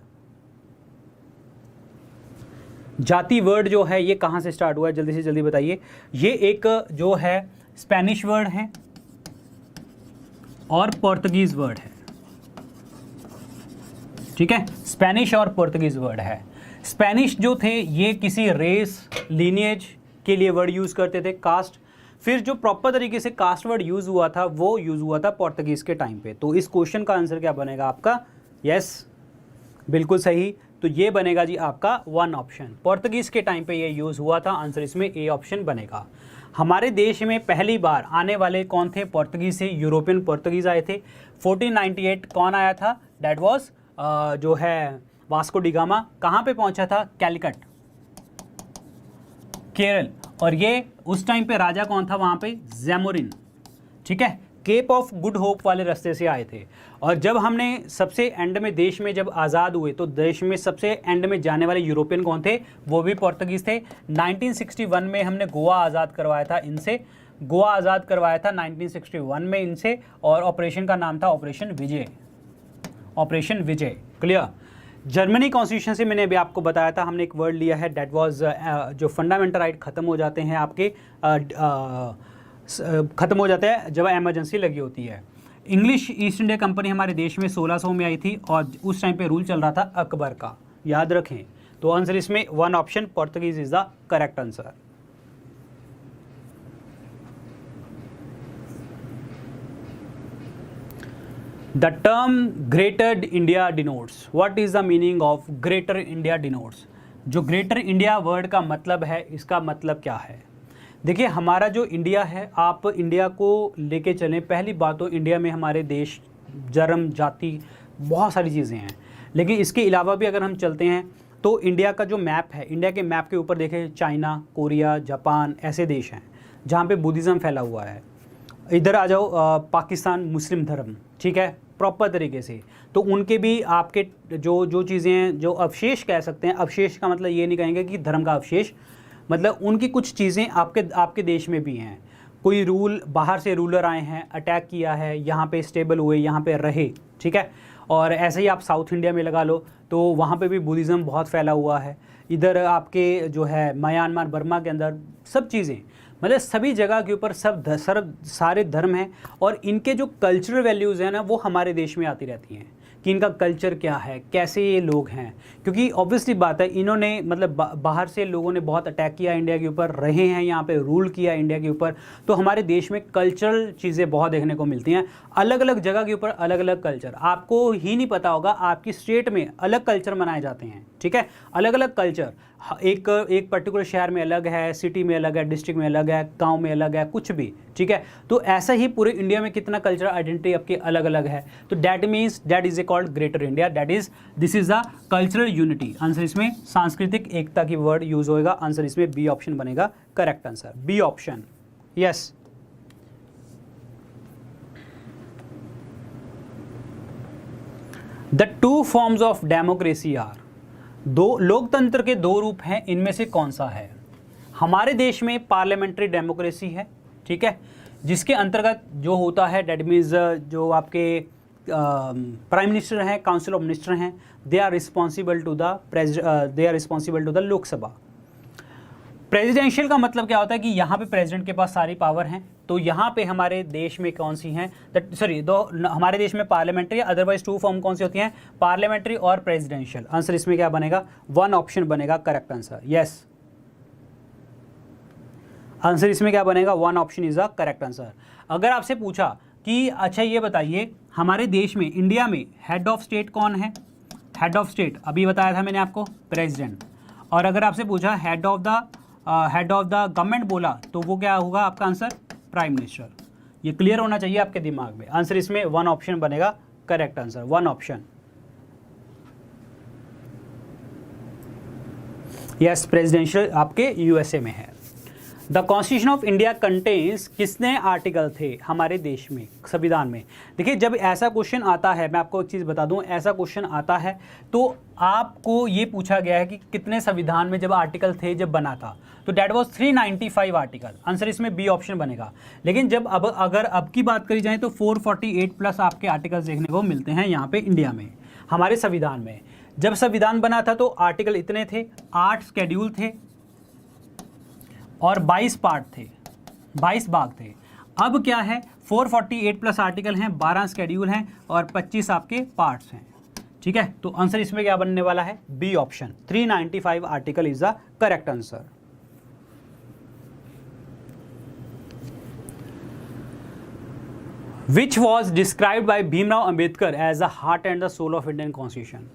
जाति वर्ड जो है ये कहाँ से स्टार्ट हुआ है? जल्दी से जल्दी बताइए। ये एक जो है स्पेनिश वर्ड है और पोर्तुगीज वर्ड है, ठीक है, स्पेनिश और पोर्तुगीज वर्ड है। स्पेनिश जो थे ये किसी रेस लीनिएज के लिए वर्ड यूज़ करते थे, कास्ट। फिर जो प्रॉपर तरीके से कास्ट वर्ड यूज़ हुआ था वो यूज़ हुआ था पोर्तुगीज के टाइम पे। तो इस क्वेश्चन का आंसर क्या बनेगा आपका? यस, बिल्कुल सही। तो ये बनेगा जी आपका 1 ऑप्शन, पोर्तुगीज के टाइम पे ये यूज़ हुआ था। आंसर इसमें ए ऑप्शन बनेगा। हमारे देश में पहली बार आने वाले कौन थे? पोर्तुगीज से, यूरोपियन पोर्तुगीज आए थे। 1498 कौन आया था? डैट वॉज जो है वास्को डी गामा। कहाँ पे पहुंचा था? कैलिकट, केरल। और ये उस टाइम पे राजा कौन था वहाँ पे? ज़ैमोरिन, ठीक है। केप ऑफ गुड होप वाले रास्ते से आए थे। और जब हमने सबसे एंड में देश में जब आज़ाद हुए तो देश में सबसे एंड में जाने वाले यूरोपियन कौन थे? वो भी पोर्तुगीज़ थे। 1961 में हमने गोवा आज़ाद करवाया था इनसे, गोवा आज़ाद करवाया था 1961 में इनसे। और ऑपरेशन का नाम था ऑपरेशन विजय, ऑपरेशन विजय। क्लियर। जर्मनी कॉन्स्टिट्यूशन से मैंने अभी आपको बताया था, हमने एक वर्ड लिया है डैट वाज जो फंडामेंटल राइट ख़त्म हो जाते हैं आपके, ख़त्म हो जाता है जब एमरजेंसी लगी होती है। इंग्लिश ईस्ट इंडिया कंपनी हमारे देश में 1600 में आई थी और उस टाइम पे रूल चल रहा था अकबर का, याद रखें। तो आंसर इसमें 1 option Portuguese is the correct answer. The term greater India denotes, what is the meaning of greater India denotes? जो ग्रेटर इंडिया वर्ड का मतलब है, इसका मतलब क्या है? देखिए, हमारा जो इंडिया है, आप इंडिया को लेके चलें, पहली बात तो इंडिया में हमारे देश, धर्म, जाति, बहुत सारी चीज़ें हैं। लेकिन इसके अलावा भी अगर हम चलते हैं तो इंडिया का जो मैप है, इंडिया के मैप के ऊपर देखें, चाइना, कोरिया, जापान ऐसे देश हैं जहाँ पे बुद्धिज़्म फैला हुआ है। इधर आ जाओ पाकिस्तान, मुस्लिम धर्म, ठीक है, प्रॉपर तरीके से। तो उनके भी आपके जो चीज़ें हैं, जो अवशेष कह सकते हैं, अवशेष का मतलब ये नहीं कहेंगे कि धर्म का अवशेष, मतलब उनकी कुछ चीज़ें आपके देश में भी हैं। कोई रूल, बाहर से रूलर आए हैं, अटैक किया है, यहाँ पे स्टेबल हुए, यहाँ पे रहे, ठीक है। और ऐसे ही आप साउथ इंडिया में लगा लो तो वहाँ पे भी बुद्धिज़्म बहुत फैला हुआ है। इधर आपके जो है म्यांमार, बर्मा के अंदर सब चीज़ें, मतलब सभी जगह के ऊपर सारे धर्म हैं। और इनके जो कल्चरल वैल्यूज़ हैं ना, वो हमारे देश में आती रहती हैं कि इनका कल्चर क्या है, कैसे ये लोग हैं। क्योंकि ऑब्वियसली बात है, इन्होंने मतलब बाहर से लोगों ने बहुत अटैक किया इंडिया के ऊपर, रहे हैं यहाँ पे, रूल किया इंडिया के ऊपर। तो हमारे देश में कल्चरल चीज़ें बहुत देखने को मिलती हैं। अलग अलग जगह के ऊपर अलग अलग कल्चर, आपको ही नहीं पता होगा, आपकी स्टेट में अलग कल्चर मनाए जाते हैं, ठीक है। अलग अलग कल्चर, एक पर्टिकुलर शहर में अलग है, सिटी में अलग है, डिस्ट्रिक्ट में अलग है, गांव में अलग है, कुछ भी, ठीक है। तो ऐसा ही पूरे इंडिया में कितना कल्चरल आइडेंटिटी आपकी अलग अलग है। तो that means that is a called greater India, that is this is the cultural unity. Answer इसमें सांस्कृतिक एकता की वर्ड यूज होएगा। आंसर इसमें बी ऑप्शन बनेगा correct answer, B option. Yes, the two forms of democracy are, दो लोकतंत्र के दो रूप हैं, इनमें से कौन सा है? हमारे देश में पार्लियामेंट्री डेमोक्रेसी है, ठीक है, जिसके अंतर्गत जो होता है डेट मीन्स जो आपके प्राइम मिनिस्टर हैं, काउंसिल ऑफ मिनिस्टर हैं, they are responsible to the Lok Sabha. Presidential का मतलब क्या होता है कि यहाँ पे प्रेसिडेंट के पास सारी पावर हैं। तो यहाँ पे हमारे देश में कौन सी हैं, हमारे देश में पार्लियामेंट्री, अदरवाइज टू फॉर्म कौन सी होती हैं? पार्लियामेंट्री और प्रेसिडेंशियल। आंसर इसमें क्या बनेगा? 1 ऑप्शन बनेगा करेक्ट आंसर। यस, आंसर इसमें क्या बनेगा? 1 option is the correct answer. अगर आपसे पूछा कि अच्छा ये बताइए, हमारे देश में, इंडिया में हेड ऑफ स्टेट कौन है? हेड ऑफ स्टेट अभी बताया था मैंने आपको, प्रेसिडेंट। और अगर आपसे पूछा हेड ऑफ द गवर्नमेंट बोला, तो वो क्या होगा आपका आंसर? Prime minister. ये क्लियर होना चाहिए आपके दिमाग में। आंसर इसमें 1 ऑप्शन बनेगा correct answer, 1 option. Yes, presidential आपके यूएसए में है। The constitution of India contains कितने आर्टिकल थे हमारे देश में, संविधान में? देखिए, जब ऐसा क्वेश्चन आता है, मैं आपको एक चीज़ बता दूं, ऐसा क्वेश्चन आता है तो आपको ये पूछा गया है कि कितने संविधान में जब आर्टिकल थे जब बना था, तो डैट वाज 395 आर्टिकल। आंसर इसमें बी ऑप्शन बनेगा। लेकिन जब अगर अब की बात करी जाए तो 448 प्लस आपके आर्टिकल्स देखने को मिलते हैं यहाँ पे इंडिया में, हमारे संविधान में। जब संविधान बना था तो आर्टिकल इतने थे, 8 शेड्यूल थे और 22 पार्ट थे, 22 भाग थे। अब क्या है, 448 प्लस आर्टिकल हैं, 12 शेड्यूल हैं और 25 आपके पार्ट्स हैं। ठीक है, तो आंसर इसमें क्या बनने वाला है? B option, 395 article is the correct answer. Which was described by Bhimrao Ambedkar as the heart and the soul of Indian constitution?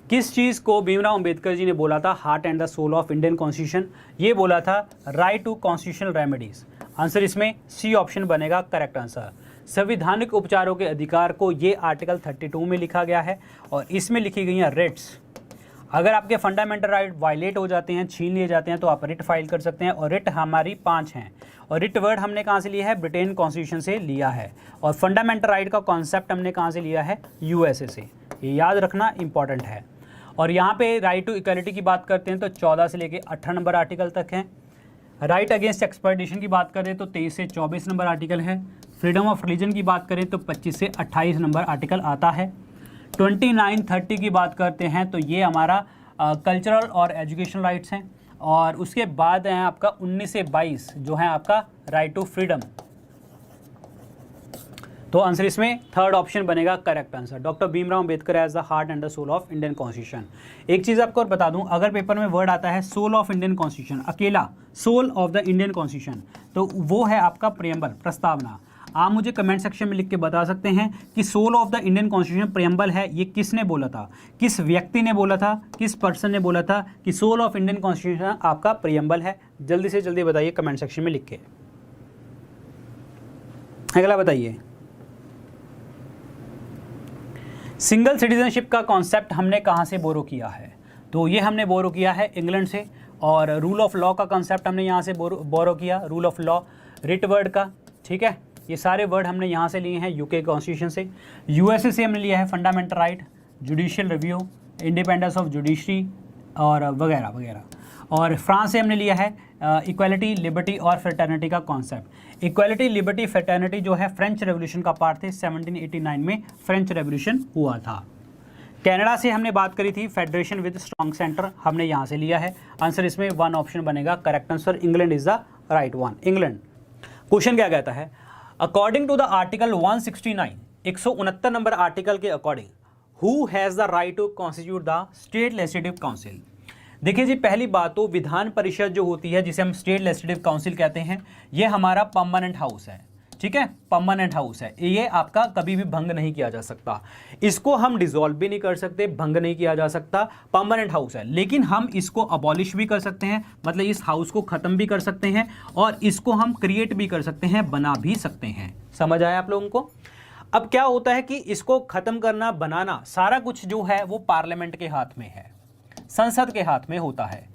किस चीज़ को भीमराव अंबेडकर जी ने बोला था heart and the soul of Indian constitution? ये बोला था right to constitutional remedies. Answer इसमें सी ऑप्शन बनेगा करेक्ट आंसर। संवैधानिक उपचारों के अधिकार को ये आर्टिकल 32 में लिखा गया है और इसमें लिखी गई हैं रिट्स। अगर आपके फंडामेंटल राइट वायलेट हो जाते हैं, छीन लिए जाते हैं, तो आप रिट फाइल कर सकते हैं। और रिट हमारी 5 हैं और रिट वर्ड हमने कहाँ से लिया है? ब्रिटेन कॉन्स्टिट्यूशन से लिया है। और फंडामेंटल राइट का कॉन्सेप्ट हमने कहाँ से लिया है? यूएसए से। ये याद रखना इंपॉर्टेंट है। और यहाँ पे राइट टू इक्वलिटी की बात करते हैं तो 14 से लेके 18 नंबर आर्टिकल तक हैं। राइट अगेंस्ट एक्सप्लॉयटेशन की बात करें तो 23 से 24 नंबर आर्टिकल है। फ्रीडम ऑफ रिलीजन की बात करें तो 25 से 28 नंबर आर्टिकल आता है। 29-30 की बात करते हैं तो ये हमारा कल्चरल और एजुकेशन राइट्स हैं। और उसके बाद हैं आपका 19 से 22 जो है आपका राइट टू फ्रीडम। तो आंसर इसमें थर्ड ऑप्शन बनेगा correct answer. Doctor Bhimrao Ambedkar as the heart and the soul of Indian constitution. एक चीज़ आपको और बता दूं, अगर पेपर में वर्ड आता है सोल ऑफ इंडियन कॉन्स्टिट्यूशन, अकेला soul of the Indian constitution, तो वो है आपका प्रियम्बल, प्रस्तावना। आप मुझे कमेंट सेक्शन में लिख के बता सकते हैं कि soul of the Indian constitution preamble है, ये किसने बोला था, किस व्यक्ति ने बोला था, किस पर्सन ने बोला था कि सोल ऑफ इंडियन कॉन्स्टिट्यूशन आपका प्रियम्बल है? जल्दी से जल्दी बताइए कमेंट सेक्शन में लिख के। अगला बताइए, सिंगल सिटीजनशिप का कॉन्सेप्ट हमने कहाँ से बोरो किया है? तो ये हमने बोरो किया है इंग्लैंड से। और रूल ऑफ लॉ का कॉन्सेप्ट हमने यहाँ से बोरो किया, rule of law, writ word का। ठीक है, ये सारे वर्ड हमने यहाँ से लिए हैं यूके कॉन्स्टिट्यूशन से। यूएसए से हमने लिया है fundamental right, judicial review, independence of judiciary और वगैरह वगैरह। और फ्रांस से हमने लिया है इक्वालिटी, लिबर्टी और फ्रेटर्निटी का कॉन्सेप्ट। इक्वालिटी, लिबर्टी, फ्रेटर्निटी जो है फ्रेंच रेवोल्यूशन का पार्ट थे। 1789 में फ्रेंच रेवोल्यूशन हुआ था। कनाडा से हमने बात करी थी फेडरेशन विद स्ट्रॉन्ग सेंटर, हमने यहाँ से लिया है। आंसर इसमें 1 ऑप्शन बनेगा correct answer. England is the right one, England. Question क्या कहता है? According to the article 169, 169 number article के according, who has the right to constitute the state legislative council? देखिए जी, पहली बात तो विधान परिषद जो होती है, जिसे हम स्टेट लेजिस्लेटिव काउंसिल कहते हैं, ये हमारा परमानेंट हाउस है। ठीक है, परमानेंट हाउस है ये, आपका कभी भी भंग नहीं किया जा सकता। इसको हम डिसॉल्व भी नहीं कर सकते, भंग नहीं किया जा सकता, परमानेंट हाउस है। लेकिन हम इसको अबॉलिश भी कर सकते हैं, मतलब इस हाउस को ख़त्म भी कर सकते हैं, और इसको हम क्रिएट भी कर सकते हैं, बना भी सकते हैं। समझ आया आप लोगों को? अब क्या होता है कि इसको ख़त्म करना, बनाना, सारा कुछ जो है वो पार्लियामेंट के हाथ में है, संसद के हाथ में होता है।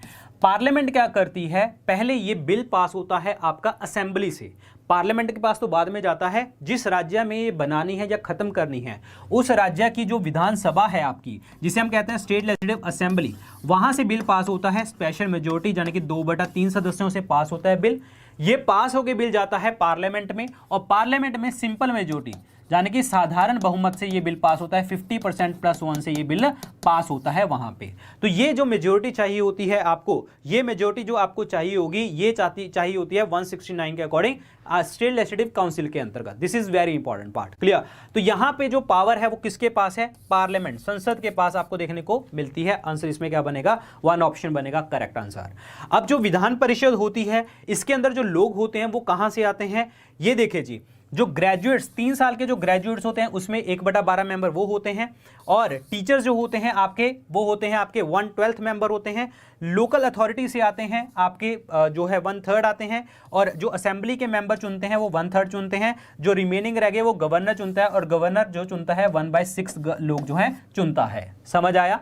पार्लियामेंट क्या करती है? पहले ये बिल पास होता है आपका असेंबली से, पार्लियामेंट के पास तो बाद में जाता है। जिस राज्य में ये बनानी है या खत्म करनी है, उस राज्य की जो विधानसभा है आपकी, जिसे हम कहते हैं स्टेट लेजिस्लेटिव असेंबली, वहां से बिल पास होता है स्पेशल मेजोरिटी, यानी कि 2/3 सदस्यों से पास होता है बिल। ये पास होकर बिल जाता है पार्लियामेंट में, और पार्लियामेंट में सिंपल मेजोरिटी यानी कि साधारण बहुमत से ये बिल पास होता है। 50% + 1 से ये बिल पास होता है वहां पे। तो ये जो मेजोरिटी चाहिए होती है आपको, ये मेजोरिटी जो आपको चाहिए होगी, ये चाहिए होती है 169 के अकॉर्डिंग स्टेट लेजिस्लेटिव काउंसिल के अंतर्गत। This is very important part, clear? तो यहाँ पे जो पावर है वो किसके पास है? पार्लियामेंट, संसद के पास आपको देखने को मिलती है। आंसर इसमें क्या बनेगा? 1 ऑप्शन बनेगा करेक्ट आंसर। अब जो विधान परिषद होती है, इसके अंदर जो लोग होते हैं वो कहां से आते हैं? ये देखिए जी, जो ग्रेजुएट्स, 3 साल के जो ग्रेजुएट्स होते हैं उसमें 1/12 मेंबर वो होते हैं, और टीचर्स जो होते हैं आपके, वो होते हैं आपके 1/12 मेंबर होते हैं। लोकल अथॉरिटी से आते हैं आपके जो है 1/3 आते हैं, और जो असेंबली के मेंबर चुनते हैं वो 1/3 चुनते हैं। जो रिमेनिंग रह गए वो गवर्नर चुनता है, और गवर्नर जो चुनता है 1/6 लोग जो है चुनता है। समझ आया?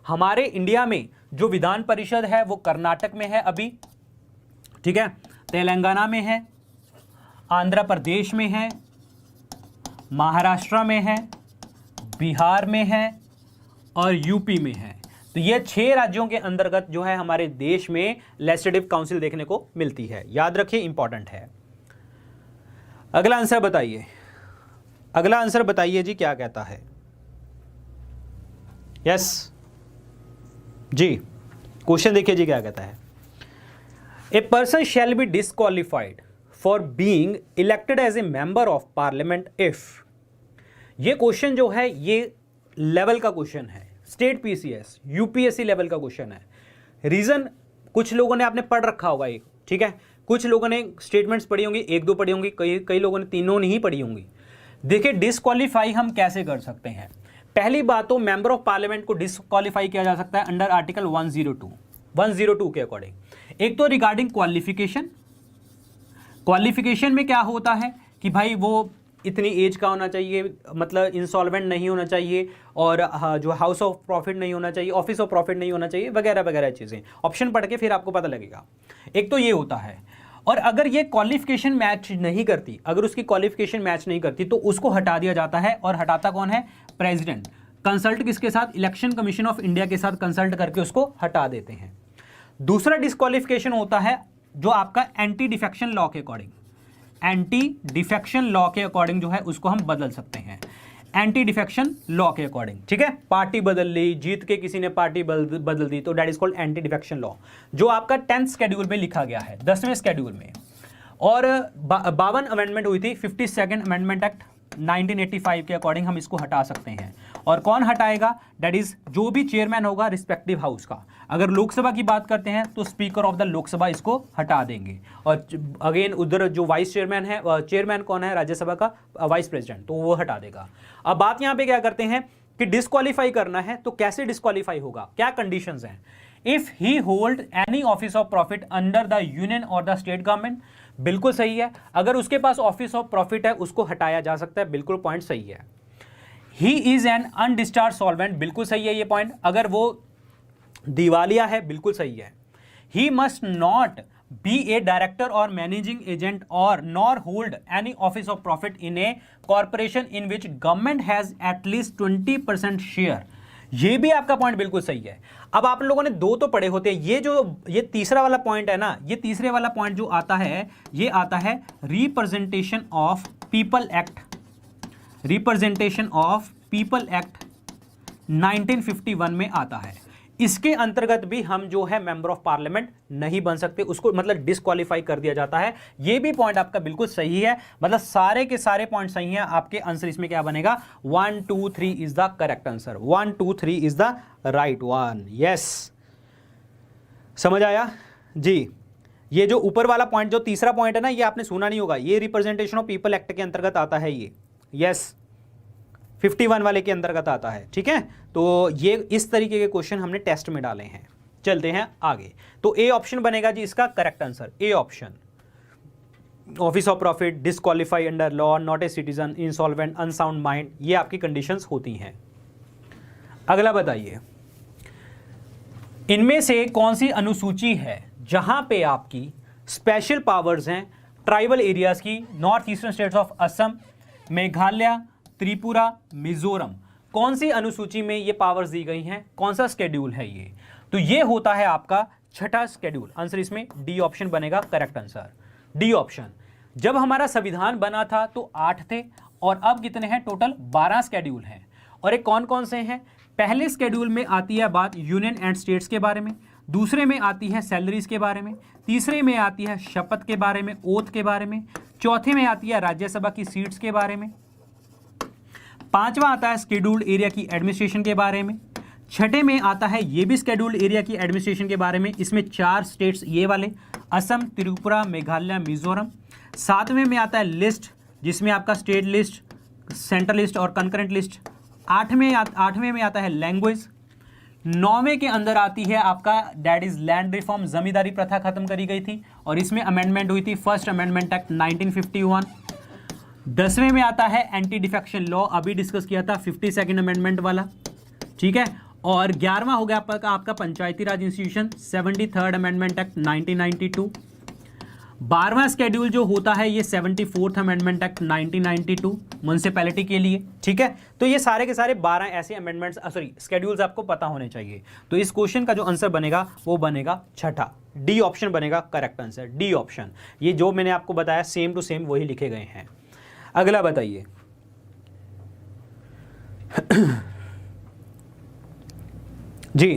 हमारे इंडिया में जो विधान परिषद है वो कर्नाटक में है अभी, ठीक है, तेलंगाना में है, आंध्र प्रदेश में है, महाराष्ट्र में है, बिहार में है और यूपी में है। तो ये 6 राज्यों के अंतर्गत जो है हमारे देश में लेजिस्लेटिव काउंसिल देखने को मिलती है। याद रखिए, इंपॉर्टेंट है। अगला आंसर बताइए, अगला आंसर बताइए जी, क्या कहता है? यस जी, क्वेश्चन देखिए जी, क्या कहता है? A person shall be disqualified for being elected as a member of parliament if. ये क्वेश्चन जो है ये लेवल का क्वेश्चन है, स्टेट पीसीएस यूपीएससी लेवल का क्वेश्चन है। रीजन कुछ लोगों ने आपने पढ़ रखा होगा एक, ठीक है, कुछ लोगों ने स्टेटमेंट्स पढ़ी होंगी, 1-2 पढ़ी होंगी, कई लोगों ने तीनों नहीं पढ़ी होंगी। देखिए डिस्क्वालीफाई हम कैसे कर सकते हैं। पहली बात तो मेंबर ऑफ पार्लियामेंट को डिस्क्वालीफाई किया जा सकता है अंडर आर्टिकल 102 के अकॉर्डिंग। एक तो रिगार्डिंग क्वालिफिकेशन, क्वालिफिकेशन में क्या होता है कि भाई वो इतनी एज का होना चाहिए, मतलब इंसॉल्वेंट नहीं होना चाहिए, और जो हाउस ऑफ प्रॉफिट नहीं होना चाहिए, ऑफिस ऑफ प्रॉफिट नहीं होना चाहिए, वगैरह वगैरह चीज़ें। ऑप्शन पढ़ के फिर आपको पता लगेगा। एक तो ये होता है, और अगर ये क्वालिफिकेशन मैच नहीं करती, अगर उसकी क्वालिफिकेशन मैच नहीं करती तो उसको हटा दिया जाता है। और हटाता कौन है? प्रेसिडेंट। कंसल्ट किसके साथ? इलेक्शन कमीशन ऑफ इंडिया के साथ कंसल्ट करके उसको हटा देते हैं। दूसरा डिस्क्वालिफिकेशन होता है जो आपका एंटी डिफेक्शन लॉ के अकॉर्डिंग, एंटी डिफेक्शन लॉ के अकॉर्डिंग जो है उसको हम बदल सकते हैं, एंटी डिफेक्शन लॉ के अकॉर्डिंग, ठीक है। पार्टी बदल ली, जीत के किसी ने पार्टी बदल दी, तो that is called anti defection law, जो आपका 10th शेड्यूल में लिखा गया है, 10वें शेड्यूल में। और 52 अमेंडमेंट हुई थी, 52nd अमेंडमेंट एक्ट 1985 के अकॉर्डिंग हम इसको हटा सकते हैं। और कौन हटाएगा? दैट इज जो भी चेयरमैन होगा रिस्पेक्टिव हाउस का। अगर लोकसभा की बात करते हैं तो स्पीकर ऑफ द लोकसभा इसको हटा देंगे। और अगेन उधर जो वाइस चेयरमैन है, चेयरमैन कौन है? राज्यसभा का वाइस प्रेसिडेंट, तो वो हटा देगा। अब बात यहाँ पे क्या करते हैं कि डिस्क्वालीफाई करना है, तो कैसे डिस्क्वालीफाई होगा, क्या कंडीशंस हैं? If he hold any office of profit under the union और द स्टेट गवर्नमेंट, बिल्कुल सही है। अगर उसके पास ऑफिस ऑफ प्रॉफिट है उसको हटाया जा सकता है, बिल्कुल पॉइंट सही है। He is an undischarged solvent, बिल्कुल सही है ये पॉइंट। अगर वो दिवालिया है, बिल्कुल सही है। He must not be A director और मैनेजिंग एजेंट और nor hold any office of profit in A corporation in which government has at least 20% share, ये भी आपका पॉइंट बिल्कुल सही है। अब आप लोगों ने 2 तो पढ़े होते हैं, ये तीसरा वाला पॉइंट है ना, ये तीसरे वाला पॉइंट जो आता है ये आता है representation of people act, representation of people act 1951 में आता है। इसके अंतर्गत भी हम जो है मेंबर ऑफ पार्लियामेंट नहीं बन सकते, उसको मतलब डिस्क्वालीफाई कर दिया जाता है। ये भी पॉइंट आपका बिल्कुल सही है, मतलब सारे के सारे पॉइंट सही हैं। आपके आंसर इसमें क्या बनेगा? 1 2 3 is the correct answer, 1 2 3 is the right one. Yes, समझ आया जी। ये जो ऊपर वाला पॉइंट, जो तीसरा पॉइंट है ना, ये आपने सुना नहीं होगा, ये रिप्रेजेंटेशन ऑफ पीपल एक्ट के अंतर्गत आता है ये। यस, 51 वाले के अंतर्गत आता है, ठीक है। तो ये इस तरीके के क्वेश्चन हमने टेस्ट में डाले हैं। चलते हैं आगे, तो ए ऑप्शन बनेगा जी इसका correct answer, A option. Office of profit, disqualify under law, not a citizen, insolvent, unsound mind, ये आपकी कंडीशंस होती हैं। अगला बताइए, इनमें से कौन सी अनुसूची है जहां पे आपकी स्पेशल पावर्स हैं ट्राइबल एरियाज की, north eastern states of Assam, Meghalaya, Tripura, Mizoram, कौन सी अनुसूची में ये पावर्स दी गई हैं? कौन सा स्केड्यूल है ये? तो ये होता है आपका 6ठा स्केड्यूल। आंसर इसमें डी ऑप्शन बनेगा करेक्ट आंसर, डी ऑप्शन। जब हमारा संविधान बना था तो 8 थे, और अब कितने हैं? टोटल 12 स्केड्यूल हैं। और एक कौन कौन से हैं? पहले स्केड्यूल में आती है बात यूनियन एंड स्टेट्स के बारे में, दूसरे में आती है सैलरीज के बारे में, तीसरे में आती है शपथ के बारे में, ओथ के बारे में, चौथे में आती है राज्यसभा की सीट्स के बारे में, 5वां आता है शेड्यूल्ड एरिया की एडमिनिस्ट्रेशन के बारे में, 6ठे में आता है ये भी शेड्यूल्ड एरिया की एडमिनिस्ट्रेशन के बारे में, इसमें 4 स्टेट्स ये वाले, असम, त्रिपुरा, मेघालय, मिजोरम। 7वें में आता है लिस्ट, जिसमें आपका स्टेट लिस्ट, सेंट्रल लिस्ट और कंकरेंट लिस्ट। 8वें में आता है लैंग्वेज। 9वें के अंदर आती है आपका दैट इज लैंड रिफॉर्म, जमींदारी प्रथा खत्म करी गई थी और इसमें अमेंडमेंट हुई थी, फर्स्ट अमेंडमेंट एक्ट 1951। 10वें में आता है एंटी डिफेक्शन लॉ, अभी डिस्कस किया था 52nd अमेंडमेंट वाला, ठीक है। और 11वां हो गया आपका Panchayati Raj institution 73rd amendment act 1992। 12वां स्केड्यूल जो होता है ये 74th अमेंडमेंट एक्ट 1992 म्युनिसिपैलिटी के लिए, ठीक है। तो ये सारे के सारे 12 ऐसे अमेंडमेंट्स स्केड्यूल्स आपको पता होने चाहिए। तो इस क्वेश्चन का जो आंसर बनेगा वो बनेगा छठा, डी ऑप्शन बनेगा करेक्ट आंसर, डी ऑप्शन। ये जो मैंने आपको बताया सेम टू सेम वही लिखे गए हैं। अगला बताइए जी,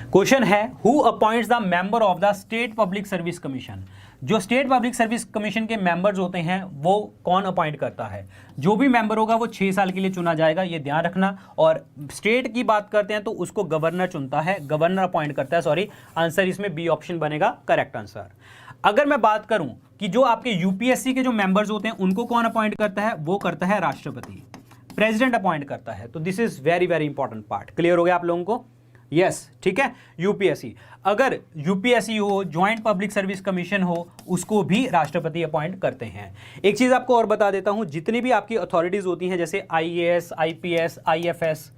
क्वेश्चन है who appoints the member of the state public service commission. जो स्टेट पब्लिक सर्विस कमीशन के मेंबर्स होते हैं वो कौन अपॉइंट करता है? जो भी मेंबर होगा वो 6 साल के लिए चुना जाएगा, ये ध्यान रखना। और स्टेट की बात करते हैं तो उसको गवर्नर चुनता है, गवर्नर अपॉइंट करता है, सॉरी। आंसर इसमें बी ऑप्शन बनेगा करेक्ट आंसर। अगर मैं बात करूं कि जो आपके यूपीएससी के जो मेंबर्स होते हैं उनको कौन अपॉइंट करता है, वो करता है राष्ट्रपति, प्रेसिडेंट अपॉइंट करता है। तो this is very very important part. Clear हो गया आप लोगों को? यस, ठीक है। यूपीएससी, अगर यूपीएससी हो, ज्वाइंट पब्लिक सर्विस कमीशन हो, उसको भी राष्ट्रपति अपॉइंट करते हैं। एक चीज आपको और बता देता हूं, जितनी भी आपकी अथॉरिटीज होती हैं जैसे आईएएस, आईपीएस, आईएफएस,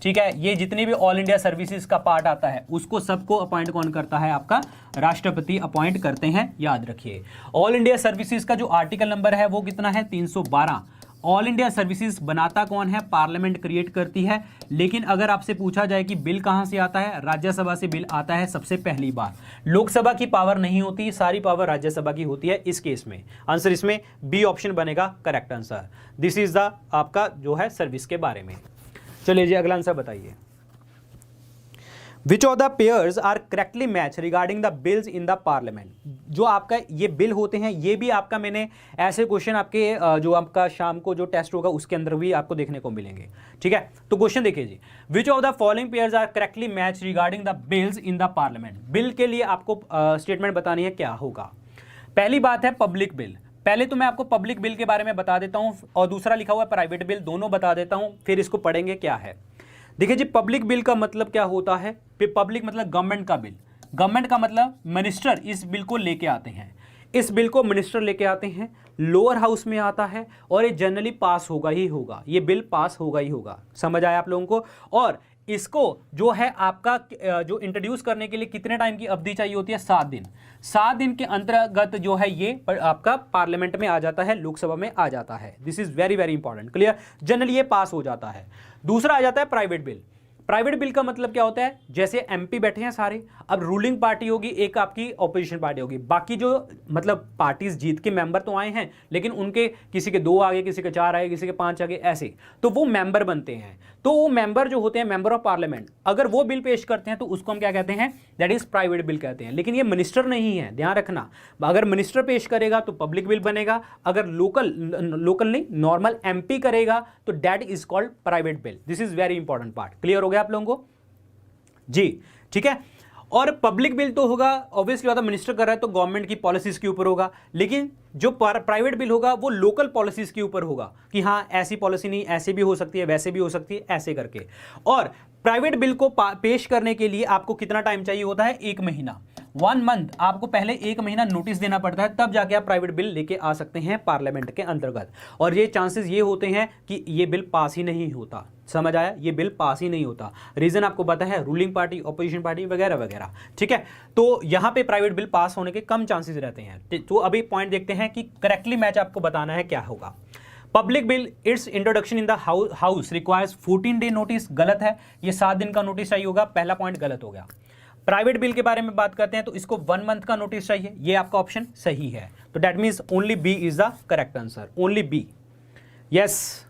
ठीक है, ये जितनी भी ऑल इंडिया सर्विसेज का पार्ट आता है उसको सबको अपॉइंट कौन करता है? आपका राष्ट्रपति अपॉइंट करते हैं, याद रखिए। ऑल इंडिया सर्विसेज का जो आर्टिकल नंबर है वो कितना है? 312। ऑल इंडिया सर्विसेज बनाता कौन है? पार्लियामेंट क्रिएट करती है। लेकिन अगर आपसे पूछा जाए कि बिल कहां से आता है, राज्यसभा से बिल आता है सबसे पहली बार। लोकसभा की पावर नहीं होती, सारी पावर राज्यसभा की होती है इस केस में। आंसर इसमें बी ऑप्शन बनेगा correct answer. This is the आपका जो है सर्विस के बारे में। चलिए जी, अगला आंसर बताइए। Which of the pairs are correctly match regarding the bills in the parliament. जो आपका ये बिल होते हैं, ये भी आपका मैंने ऐसे क्वेश्चन आपके जो आपका शाम को जो टेस्ट होगा उसके अंदर भी आपको देखने को मिलेंगे, ठीक है। तो क्वेश्चन देखिए जी, which of the following pairs are correctly match regarding the bills in the parliament. Bill के लिए आपको स्टेटमेंट बतानी है, क्या होगा। पहली बात है पब्लिक बिल। पहले तो मैं आपको पब्लिक बिल के बारे में बता देता हूं और दूसरा लिखा हुआ है प्राइवेट बिल, दोनों बता देता हूं, फिर इसको पढ़ेंगे क्या है। देखिए जी, पब्लिक बिल का मतलब क्या होता है? पब्लिक मतलब गवर्नमेंट का बिल। गवर्नमेंट का मतलब मिनिस्टर इस बिल को लेके आते हैं, इस बिल को मिनिस्टर लेके आते हैं, लोअर हाउस में आता है और ये जनरली पास होगा ही होगा, ये बिल पास होगा ही होगा। समझ आया आप लोगों को? और इसको जो है आपका जो इंट्रोड्यूस करने के लिए कितने टाइम की अवधि चाहिए होती है? 7 दिन। 7 दिन के अंतर्गत जो है ये आपका पार्लियामेंट में आ जाता है, लोकसभा में आ जाता है। This is very very important. Clear? Generally ये पास हो जाता है। दूसरा आ जाता है प्राइवेट बिल। प्राइवेट बिल का मतलब क्या होता है? जैसे एमपी बैठे हैं सारे, अब रूलिंग पार्टी होगी, एक आपकी ऑपोजिशन पार्टी होगी, बाकी जो मतलब पार्टीज जीत के मेंबर तो आए हैं लेकिन उनके किसी के 2 आ गए, किसी के 4 आए, किसी के 5 आ गए, ऐसे तो वो मेंबर बनते हैं। तो वो मेंबर जो होते हैं, मेंबर ऑफ पार्लियामेंट, अगर वो बिल पेश करते हैं तो उसको हम क्या कहते हैं? दैट इज प्राइवेट बिल कहते हैं। लेकिन ये मिनिस्टर नहीं है, ध्यान रखना। अगर मिनिस्टर पेश करेगा तो पब्लिक बिल बनेगा, अगर लोकल नहीं नॉर्मल एमपी करेगा तो that is called private bill. This is very important part. Clear हो गया आप लोगों को जी? ठीक है। और पब्लिक बिल तो होगा ऑब्वियसली बात है, मिनिस्टर कर रहा है तो गवर्नमेंट की पॉलिसीज के ऊपर होगा। लेकिन जो प्राइवेट बिल होगा वो लोकल पॉलिसीज के ऊपर होगा कि हाँ ऐसी पॉलिसी नहीं, ऐसे भी हो सकती है, वैसे भी हो सकती है, ऐसे करके। और प्राइवेट बिल को पेश करने के लिए आपको कितना टाइम चाहिए होता है? 1 महीना, 1 मंथ। आपको पहले 1 महीना नोटिस देना पड़ता है, तब जाके आप प्राइवेट बिल लेके आ सकते हैं पार्लियामेंट के अंतर्गत। और ये चांसेस ये होते हैं कि ये बिल पास ही नहीं होता। समझ आया? ये बिल पास ही नहीं होता। रीजन आपको पता है, रूलिंग पार्टी, ऑपोजिशन पार्टी वगैरह वगैरह, ठीक है। तो यहां पे प्राइवेट बिल पास होने के कम चांसेस रहते हैं। तो अभी पॉइंट देखते हैं कि करेक्टली मैच आपको बताना है क्या होगा। Public bill it's introduction in the house requires 14 day notice, गलत है, ये 7 दिन का नोटिस चाहिए होगा, पहला पॉइंट गलत हो गया। प्राइवेट बिल के बारे में बात करते हैं तो इसको 1 मंथ का नोटिस चाहिए, ये आपका ऑप्शन सही है। तो that means only B is the correct answer, only B. Yes,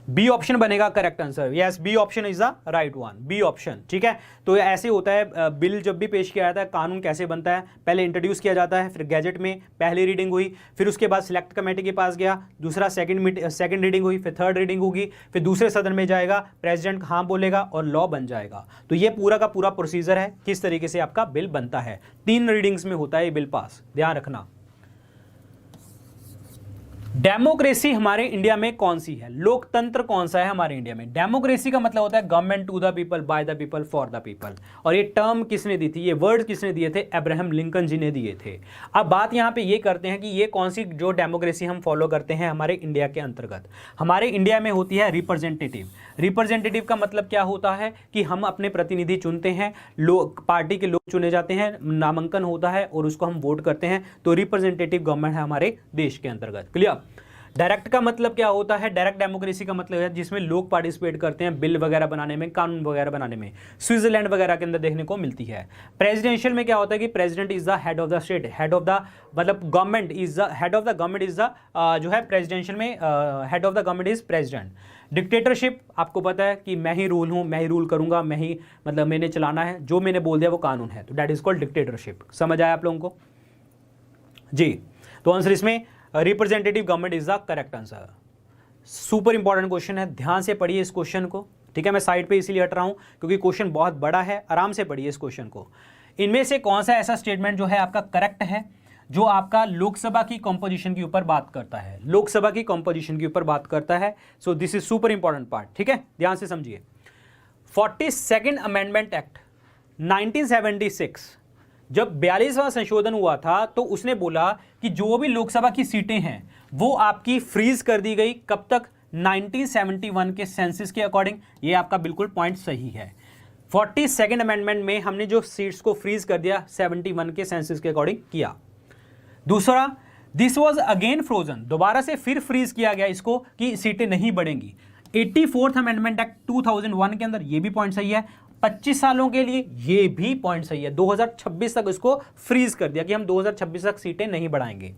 B option बनेगा correct answer. Yes, B option is the right one, B option, ठीक है। तो ऐसे होता है, बिल जब भी पेश किया जाता है, कानून कैसे बनता है? पहले इंट्रोड्यूस किया जाता है, फिर गैजेट में पहली रीडिंग हुई, फिर उसके बाद सिलेक्ट कमेटी के पास गया, दूसरा सेकंड रीडिंग हुई, फिर थर्ड रीडिंग होगी, फिर दूसरे सदन में जाएगा, प्रेसिडेंट हाँ बोलेगा और लॉ बन जाएगा। तो ये पूरा का पूरा प्रोसीजर है किस तरीके से आपका बिल बनता है। 3 रीडिंग्स में होता है ये बिल पास, ध्यान रखना। डेमोक्रेसी हमारे इंडिया में कौन सी है, लोकतंत्र कौन सा है हमारे इंडिया में। डेमोक्रेसी का मतलब होता है government to the people, by the people, for the people. और ये टर्म किसने दी थी, ये वर्ड किसने दिए थे, अब्राहम लिंकन जी ने दिए थे। अब बात यहाँ पे ये करते हैं कि ये कौन सी जो डेमोक्रेसी हम फॉलो करते हैं हमारे इंडिया के अंतर्गत। हमारे इंडिया में होती है रिप्रेजेंटेटिव। रिप्रेजेंटेटिव का मतलब क्या होता है कि हम अपने प्रतिनिधि चुनते हैं, लोग पार्टी के लोग चुने जाते हैं, नामांकन होता है और उसको हम वोट करते हैं, तो रिप्रेजेंटेटिव गवर्नमेंट है हमारे देश के अंतर्गत। क्लियर। डायरेक्ट का मतलब क्या होता है, डायरेक्ट डेमोक्रेसी का मतलब है जिसमें लोग पार्टिसिपेट करते हैं बिल वगैरह बनाने में, कानून वगैरह बनाने में, स्विट्जरलैंड वगैरह के अंदर देखने को मिलती है। प्रेसिडेंशियल में क्या होता है कि president is the head of the state, head of the मतलब government is the head of the government is the जो है प्रेसिडेंशियल में head of the government is president. Dictatorship आपको पता है कि मैं ही रूल हूं, मैं ही रूल करूंगा, मैं ही मतलब मैंने चलाना है, जो मैंने बोल दिया वो कानून है, तो दैट इज कॉल्ड डिक्टेटरशिप। समझ आया आप लोगों को जी। तो आंसर इसमें representative government is the correct answer. Super important question है, ध्यान से पढ़िए इस क्वेश्चन को, ठीक है। मैं साइड पे इसीलिए हट रहा हूं क्योंकि क्वेश्चन बहुत बड़ा है, आराम से पढ़िए इस क्वेश्चन को। इनमें से कौन सा ऐसा स्टेटमेंट जो है आपका करेक्ट है, जो आपका लोकसभा की कंपोजिशन के ऊपर बात करता है, लोकसभा की कंपोजिशन के ऊपर बात करता है। So this is super important part, ठीक है, ध्यान से समझिए। 42nd अमेंडमेंट एक्ट 1976 जब 42वां संशोधन हुआ था तो उसने बोला कि जो भी लोकसभा की सीटें हैं वो आपकी फ्रीज कर दी गई, कब तक, 1971 के सेंसस के अकॉर्डिंग। ये आपका बिल्कुल पॉइंट सही है। 42nd अमेंडमेंट में हमने जो सीट्स को फ्रीज कर दिया 71 के सेंसस के अकॉर्डिंग किया। दूसरा, दिस वाज अगेन फ्रोजन, दोबारा से फिर फ्रीज किया गया इसको कि सीटें नहीं बढ़ेंगी। 84th अमेंडमेंट एक्ट 2001 के अंदर, ये भी पॉइंट सही है। 25 सालों के लिए, ये भी पॉइंट सही है। 2026 तक इसको फ्रीज कर दिया कि हम 2026 तक सीटें नहीं बढ़ाएंगे।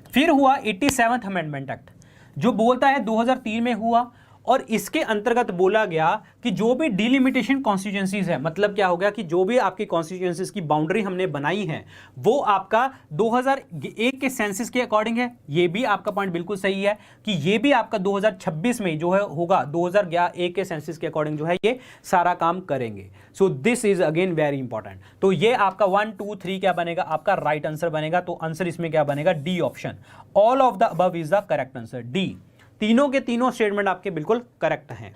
फिर हुआ 87th अमेंडमेंट एक्ट, जो बोलता है 2003 में हुआ, और इसके अंतर्गत बोला गया कि जो भी डिलिमिटेशन कॉन्स्टिट्यूएंसीज है, मतलब क्या हो गया कि जो भी आपकी कॉन्स्टिट्यूएंसीज की बाउंड्री हमने बनाई है वो आपका 2001 के सेंसस के अकॉर्डिंग है। ये भी आपका पॉइंट बिल्कुल सही है कि ये भी आपका 2026 में जो है होगा 2001 के सेंसस के अकॉर्डिंग जो है ये सारा काम करेंगे। So this is again very important. तो ये आपका 1 2 3 क्या बनेगा, आपका राइट आंसर बनेगा। तो आंसर इसमें क्या बनेगा, D option. All of the above is the correct answer, D. तीनों के तीनों स्टेटमेंट आपके बिल्कुल करेक्ट हैं।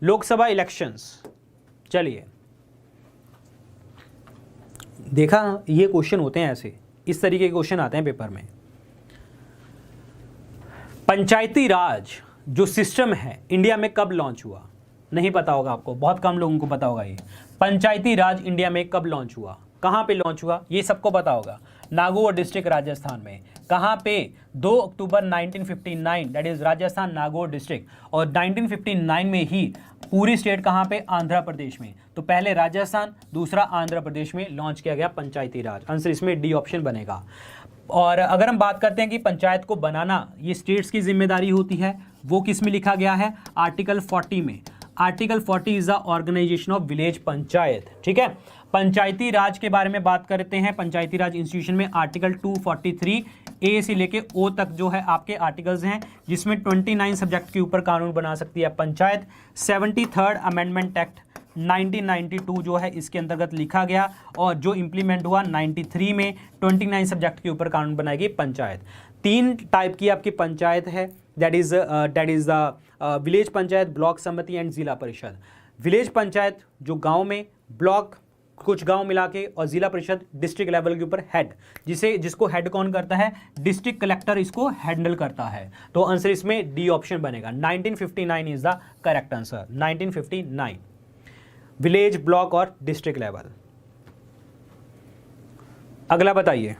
लोकसभा इलेक्शंस, चलिए देखा, ये क्वेश्चन होते हैं ऐसे, इस तरीके के क्वेश्चन आते हैं पेपर में। पंचायती राज जो सिस्टम है इंडिया में कब लॉन्च हुआ, नहीं पता होगा आपको, बहुत कम लोगों को पता होगा। ये पंचायती राज इंडिया में कब लॉन्च हुआ, कहां पे लॉन्च हुआ, ये सबको पता होगा। नागौर डिस्ट्रिक्ट राजस्थान में, कहां पे, 2 अक्टूबर 1959, that is Rajasthan Nagaur district. और 1959 में ही पूरी स्टेट कहां पे, आंध्र प्रदेश में। तो पहले राजस्थान, दूसरा आंध्र प्रदेश में लॉन्च किया गया पंचायती राज। आंसर इसमें डी ऑप्शन बनेगा। और अगर हम बात करते हैं कि पंचायत को बनाना ये स्टेट्स की जिम्मेदारी होती है, वो किस में लिखा गया है, आर्टिकल 40 में। Article 40 is the organisation of village panchayat, ठीक है। पंचायती राज के बारे में बात करते हैं, पंचायती राज इंस्टीट्यूशन में आर्टिकल 243 ए से लेके ओ तक जो है आपके आर्टिकल्स हैं, जिसमें 29 सब्जेक्ट के ऊपर कानून बना सकती है पंचायत। 73rd अमेंडमेंट एक्ट 1992 जो है इसके अंतर्गत लिखा गया, और जो इंप्लीमेंट हुआ 93 में, 29 सब्जेक्ट के ऊपर कानून बनाएगी पंचायत। 3 टाइप की आपकी पंचायत है, that is the village panchayat, block समिति एंड जिला परिषद। विलेज पंचायत जो गांव में, ब्लॉक कुछ गांव मिला के, और जिला परिषद डिस्ट्रिक्ट लेवल के ऊपर हेड, जिसको हेड कौन करता है, डिस्ट्रिक्ट कलेक्टर इसको हैंडल करता है। तो आंसर इसमें डी ऑप्शन बनेगा। 1959 is the correct answer, 1959 village, block और डिस्ट्रिक्ट लेवल। अगला बताइए,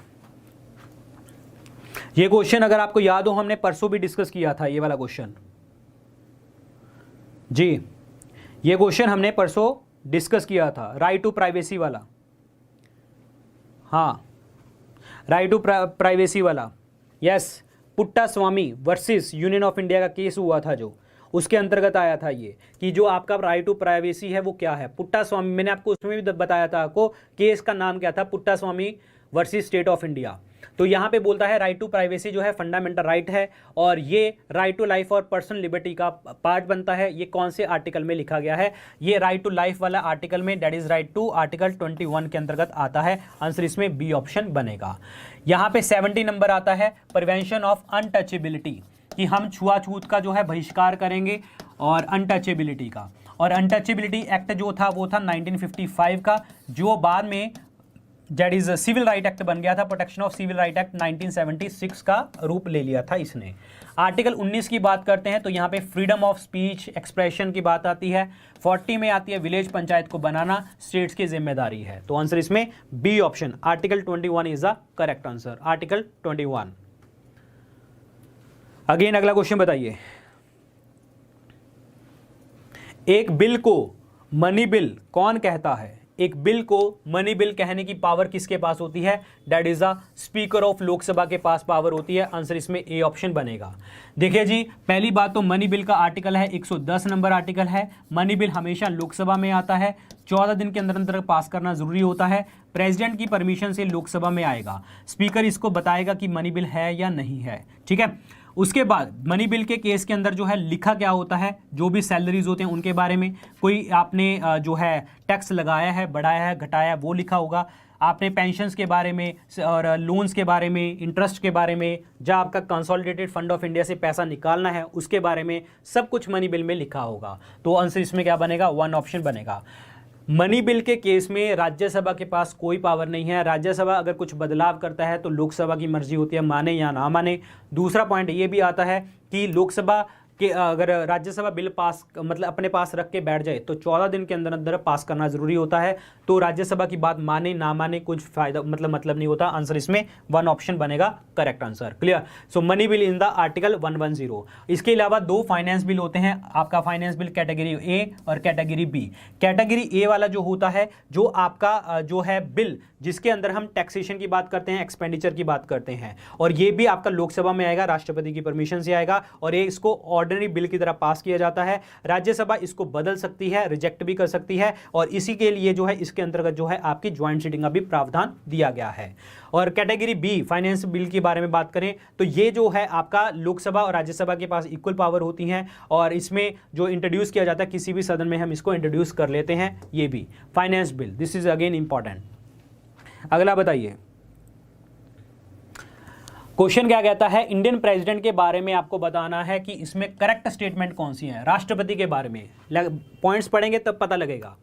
ये क्वेश्चन अगर आपको याद हो हमने परसों भी डिस्कस किया था, ये वाला क्वेश्चन जी, ये क्वेश्चन हमने परसों डिस्कस किया था, राइट टू प्राइवेसी वाला। हाँ, राइट टू प्राइवेसी वाला, yes. पुट्टा Swami versus union of India का केस हुआ था, जो उसके अंतर्गत आया था ये, कि जो आपका राइट टू प्राइवेसी है वो क्या है। पुट्टा स्वामी, मैंने आपको उसमें भी बताया था, आपको केस का नाम क्या था, पुट्टा स्वामी वर्सेस स्टेट ऑफ इंडिया। तो यहाँ पे बोलता है राइट टू प्राइवेसी जो है फंडामेंटल राइट है, और ये राइट टू लाइफ और पर्सनल लिबर्टी का पार्ट बनता है। ये कौन से आर्टिकल में लिखा गया है? ये राइट टू लाइफ वाला आर्टिकल में, that is right to article 21 के अंतर्गत आता है। आंसर इसमें बी ऑप्शन बनेगा। यहाँ पे 70 नंबर आता है प्रिवेंशन ऑफ अनटचेबिलिटी, कि हम छुआछूत का जो है बहिष्कार करेंगे और अनटचेबिलिटी का। और अनटचेबिलिटी एक्ट जो था वो था 1955 का, जो बाद में that is civil right act बन गया था। Protection of civil right act 1976 का रूप ले लिया था इसने। आर्टिकल 19 की बात करते हैं तो यहाँ पे फ्रीडम ऑफ स्पीच एक्सप्रेशन की बात आती है। 40 में आती है विलेज पंचायत को बनाना स्टेट्स की जिम्मेदारी है। तो आंसर इसमें B option article 21 is the correct answer, article 21। Again अगला क्वेश्चन बताइए, एक बिल को मनी बिल कौन कहता है? एक बिल को मनी बिल कहने की पावर किसके पास होती है? That is the speaker of Lok Sabha के पास पावर होती है। आंसर इसमें ए ऑप्शन बनेगा। देखिए जी, पहली बात तो मनी बिल का आर्टिकल है 110 नंबर आर्टिकल है। मनी बिल हमेशा लोकसभा में आता है, 14 दिन के अंदर अंदर पास करना जरूरी होता है। प्रेसिडेंट की परमिशन से लोकसभा में आएगा, स्पीकर इसको बताएगा कि मनी बिल है या नहीं है, ठीक है। उसके बाद मनी बिल के केस के अंदर जो है लिखा क्या होता है? जो भी सैलरीज होते हैं उनके बारे में, कोई आपने जो है टैक्स लगाया है, बढ़ाया है, घटाया है, वो लिखा होगा। आपने पेंशन्स के बारे में और लोन्स के बारे में, इंटरेस्ट के बारे में, जहाँ आपका कंसोलिडेटेड फंड ऑफ इंडिया से पैसा निकालना है उसके बारे में सब कुछ मनी बिल में लिखा होगा। तो आंसर इसमें क्या बनेगा? 1 ऑप्शन बनेगा। मनी बिल के केस में राज्यसभा के पास कोई पावर नहीं है। राज्यसभा अगर कुछ बदलाव करता है तो लोकसभा की मर्जी होती है माने या ना माने। दूसरा पॉइंट ये भी आता है कि लोकसभा कि अगर राज्यसभा बिल पास मतलब अपने पास रख के बैठ जाए तो 14 दिन के अंदर अंदर पास करना जरूरी होता है। तो राज्यसभा की बात माने ना माने कुछ फायदा मतलब नहीं होता। आंसर इसमें 1 ऑप्शन बनेगा correct answer. Clear? So money bill in the article 110। इसके अलावा 2 फाइनेंस बिल होते हैं आपका, फाइनेंस बिल कैटेगरी ए और कैटेगरी बी। कैटेगरी ए वाला जो होता है, जो आपका जो है बिल जिसके अंदर हम टैक्सेशन की बात करते हैं, एक्सपेंडिचर की बात करते हैं, और ये भी आपका लोकसभा में आएगा, राष्ट्रपति की परमिशन से आएगा, और ये इसको ऑर्डिनरी बिल की तरह पास किया जाता है। राज्यसभा इसको बदल सकती है, रिजेक्ट भी कर सकती है, और इसी के लिए जो है इसके अंतर्गत जो है आपकी ज्वाइंट सीटिंग का भी प्रावधान दिया गया है। और कैटेगरी बी फाइनेंस बिल के बारे में बात करें तो ये जो है आपका लोकसभा और राज्यसभा के पास इक्वल पावर होती हैं, और इसमें जो इंट्रोड्यूस किया जाता है किसी भी सदन में हम इसको इंट्रोड्यूस कर लेते हैं। ये भी finance bill, this is again important. अगला बताइए, क्वेश्चन क्या कहता है? इंडियन प्रेसिडेंट के बारे में आपको बताना है कि इसमें करेक्ट स्टेटमेंट कौन सी है। राष्ट्रपति के बारे में पॉइंट्स पढ़ेंगे तब पता लगेगा।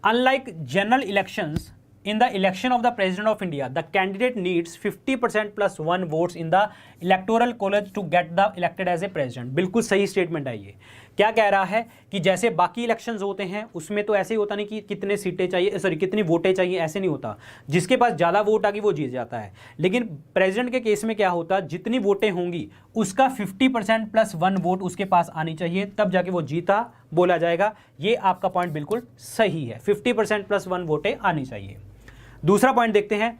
Unlike general elections, in the election of the president of India, the candidate needs 50% plus 1 votes in the electoral college to get the elected as a president। बिल्कुल सही स्टेटमेंट है ये। क्या कह रहा है कि जैसे बाकी इलेक्शंस होते हैं उसमें तो ऐसे ही होता नहीं कि कितने सीटें चाहिए, सॉरी कितनी वोटें चाहिए, ऐसे नहीं होता। जिसके पास ज़्यादा वोट आ गई वो जीत जाता है। लेकिन प्रेसिडेंट के केस में क्या होता है, जितनी वोटें होंगी उसका 50% प्लस 1 वोट उसके पास आनी चाहिए, तब जाके वो जीता बोला जाएगा। ये आपका पॉइंट बिल्कुल सही है, 50% प्लस 1 वोटें आनी चाहिए। दूसरा पॉइंट देखते हैं,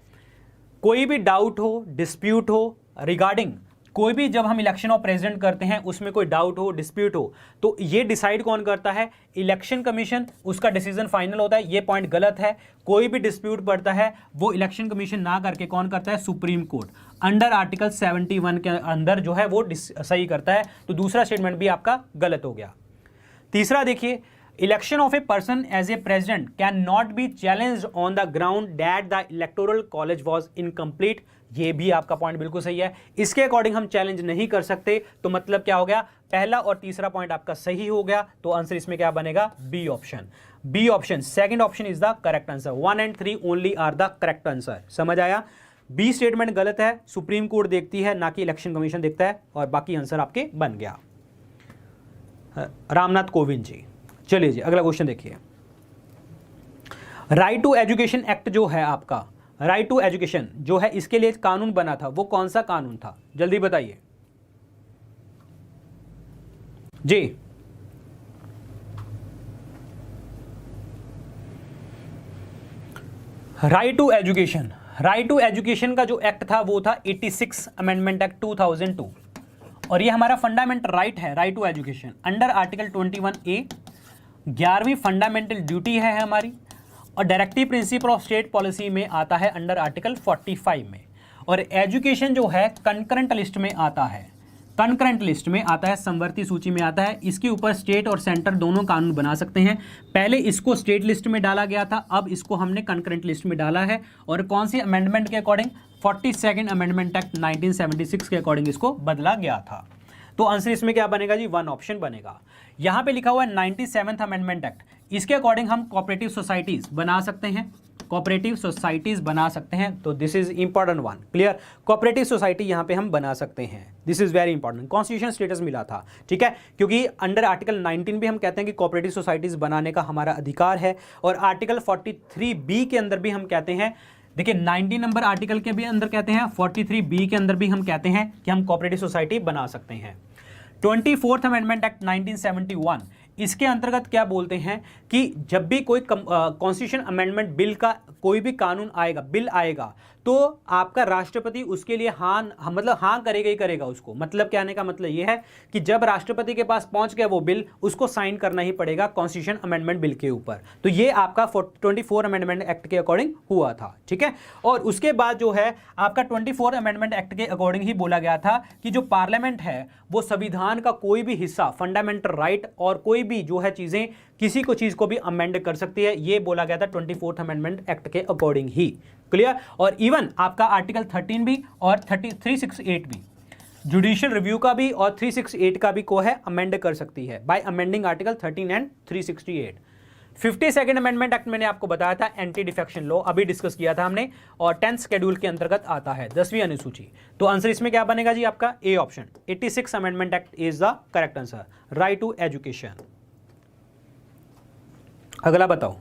कोई भी डाउट हो, डिस्प्यूट हो रिगार्डिंग कोई भी, जब हम इलेक्शन ऑफ प्रेसिडेंट करते हैं उसमें कोई डाउट हो, डिस्प्यूट हो, तो ये डिसाइड कौन करता है? इलेक्शन कमीशन, उसका डिसीजन फाइनल होता है। ये पॉइंट गलत है। कोई भी डिस्प्यूट पड़ता है वो इलेक्शन कमीशन ना करके कौन करता है? सुप्रीम कोर्ट अंडर आर्टिकल 71 के अंदर जो है वो सही करता है। तो दूसरा स्टेटमेंट भी आपका गलत हो गया। तीसरा देखिए, election of a person as a president can not be challenged on the ground that the electoral college was incomplete. ये भी आपका पॉइंट बिल्कुल सही है। इसके अकॉर्डिंग हम चैलेंज नहीं कर सकते। तो मतलब क्या हो गया? पहला और तीसरा पॉइंट आपका सही हो गया। तो आंसर इसमें क्या बनेगा? B option. B option, second option is the correct answer. 1 and 3 only are the correct answer. समझ आया? बी स्टेटमेंट गलत है, सुप्रीम कोर्ट देखती है ना कि इलेक्शन कमीशन देखता है, और बाकी आंसर आपके बन गया। रामनाथ कोविंद जी। चलिए जी अगला क्वेश्चन देखिए। राइट टू एजुकेशन एक्ट जो है आपका, राइट टू एजुकेशन जो है, इसके लिए कानून बना था, वो कौन सा कानून था? जल्दी बताइए जी। Right to education, right to education का जो एक्ट था वो था 86 अमेंडमेंट एक्ट 2002, और ये हमारा फंडामेंटल राइट है, right to education under article 21A। 11वीं फंडामेंटल ड्यूटी है हमारी, और directive principle of state policy में आता है अंडर आर्टिकल 45 में। और एजुकेशन जो है कंकरेंट लिस्ट में आता है, कंकरेंट लिस्ट में आता है, समवर्ती सूची में आता है। इसके ऊपर स्टेट और सेंटर दोनों कानून बना सकते हैं। पहले इसको स्टेट लिस्ट में डाला गया था, अब इसको हमने कंकरेंट लिस्ट में डाला है। और कौन सी अमेंडमेंट के अकॉर्डिंग? 42nd अमेंडमेंट एक्ट 1976 के अकॉर्डिंग इसको बदला गया था। तो आंसर इसमें क्या बनेगा जी? 1 ऑप्शन बनेगा। यहां पे लिखा हुआ है 97th अमेंडमेंट एक्ट, इसके अकॉर्डिंग हम कोऑपरेटिव सोसाइटीज बना सकते हैं, कोऑपरेटिव सोसाइटीज बना सकते हैं। तो this is important one, clear. Cooperative society यहां पे हम बना सकते हैं, this is very important. Constitution status मिला था, ठीक है, क्योंकि अंडर आर्टिकल 19 भी हम कहते हैं कि कोऑपरेटिव सोसाइटीज बनाने का हमारा अधिकार है। और आर्टिकल 43B के अंदर भी हम कहते हैं, देखिए 19 नंबर आर्टिकल के भी अंदर कहते हैं, 43B के अंदर भी हम कहते हैं कि हम कोऑपरेटिव सोसाइटी बना सकते हैं। 24th अमेंडमेंट एक्ट 1971, इसके अंतर्गत क्या बोलते हैं कि जब भी कोई कॉन्स्टिट्यूशन अमेंडमेंट बिल का कोई भी कानून आएगा, बिल आएगा, तो आपका राष्ट्रपति उसके लिए मतलब हाँ करेगा ही करेगा उसको। मतलब कहने का मतलब ये है कि जब राष्ट्रपति के पास पहुंच गया वो बिल, उसको साइन करना ही पड़ेगा कॉन्स्टिट्यूशन अमेंडमेंट बिल के ऊपर। तो ये आपका 24 अमेंडमेंट एक्ट के अकॉर्डिंग हुआ था, ठीक है। और उसके बाद जो है आपका 24 अमेंडमेंट एक्ट के अकॉर्डिंग ही बोला गया था कि जो पार्लियामेंट है वो संविधान का कोई भी हिस्सा, फंडामेंटल राइट और कोई भी जो है चीजें, किसी को चीज को भी अमेंड कर सकती है, ये बोला गया था 24th अमेंडमेंट एक्ट के अकॉर्डिंग ही, क्लियर। और इवन आपका आर्टिकल 13 भी और 368 भी, जुडिशियल रिव्यू का भी और 368 का भी को है अमेंड कर सकती है bye amending article 13 and 368। 52nd amendment act मैंने आपको बताया था, एंटी डिफेक्शन लॉ अभी डिस्कस किया था हमने, और 10th शेड्यूल के अंतर्गत आता है, 10वीं अनुसूची। तो आंसर इसमें क्या बनेगा जी? आपका A option, 86 amendment act is the correct answer, right to education. अगला बताओ,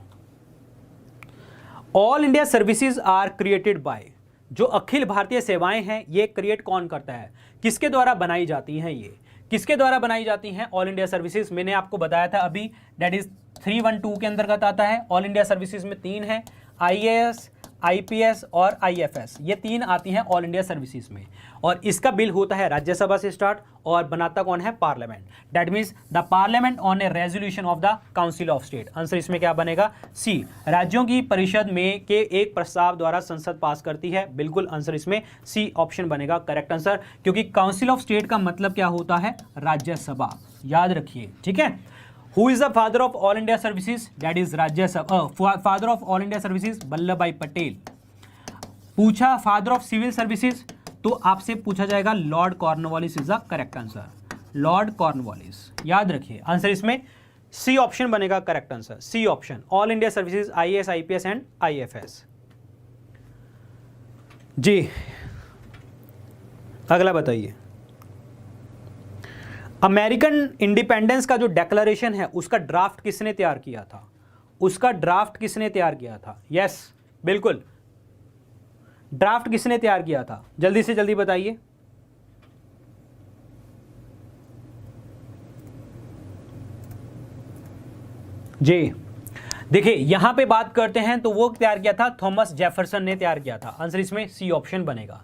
all India services are created by, जो अखिल भारतीय सेवाएं हैं ये क्रिएट कौन करता है, किसके द्वारा बनाई जाती हैं, ये किसके द्वारा बनाई जाती हैं ऑल इंडिया सर्विसेज? मैंने आपको बताया था अभी, दैट इज 312 के अंतर्गत आता है। ऑल इंडिया सर्विसेज में 3 है, IAS, IPS और IFS, ये 3 आती हैं ऑल इंडिया सर्विसेज में। और इसका बिल होता है राज्यसभा से स्टार्ट और बनाता कौन है? Parliament. That means the parliament on A resolution of the council of state. Answer इसमें क्या बनेगा? सी, राज्यों की परिषद में के एक प्रस्ताव द्वारा संसद पास करती है, बिल्कुल आंसर इसमें सी ऑप्शन बनेगा करेक्ट आंसर, क्योंकि काउंसिल ऑफ स्टेट का मतलब क्या होता है? राज्यसभा, याद रखिए, ठीक है। Who is the father of all India services? That is Rajya Sabha. Father of all India services Vallabh भाई पटेल। पूछा फादर ऑफ सिविल सर्विसेज, तो आपसे पूछा जाएगा Lord Cornwallis is the correct answer, Lord Cornwallis, याद रखिए। आंसर इसमें सी ऑप्शन बनेगा correct answer, C option, all India services, IAS, IPS and IFS। जी अगला बताइए, अमेरिकन इंडिपेंडेंस का जो डिक्लेरेशन है उसका ड्राफ्ट किसने तैयार किया था? उसका ड्राफ्ट किसने तैयार किया था? यस बिल्कुल, ड्राफ्ट किसने तैयार किया था? जल्दी से जल्दी बताइए। जी देखिए यहां पे बात करते हैं तो वो तैयार किया था थॉमस जेफरसन ने तैयार किया था। आंसर इसमें सी ऑप्शन बनेगा।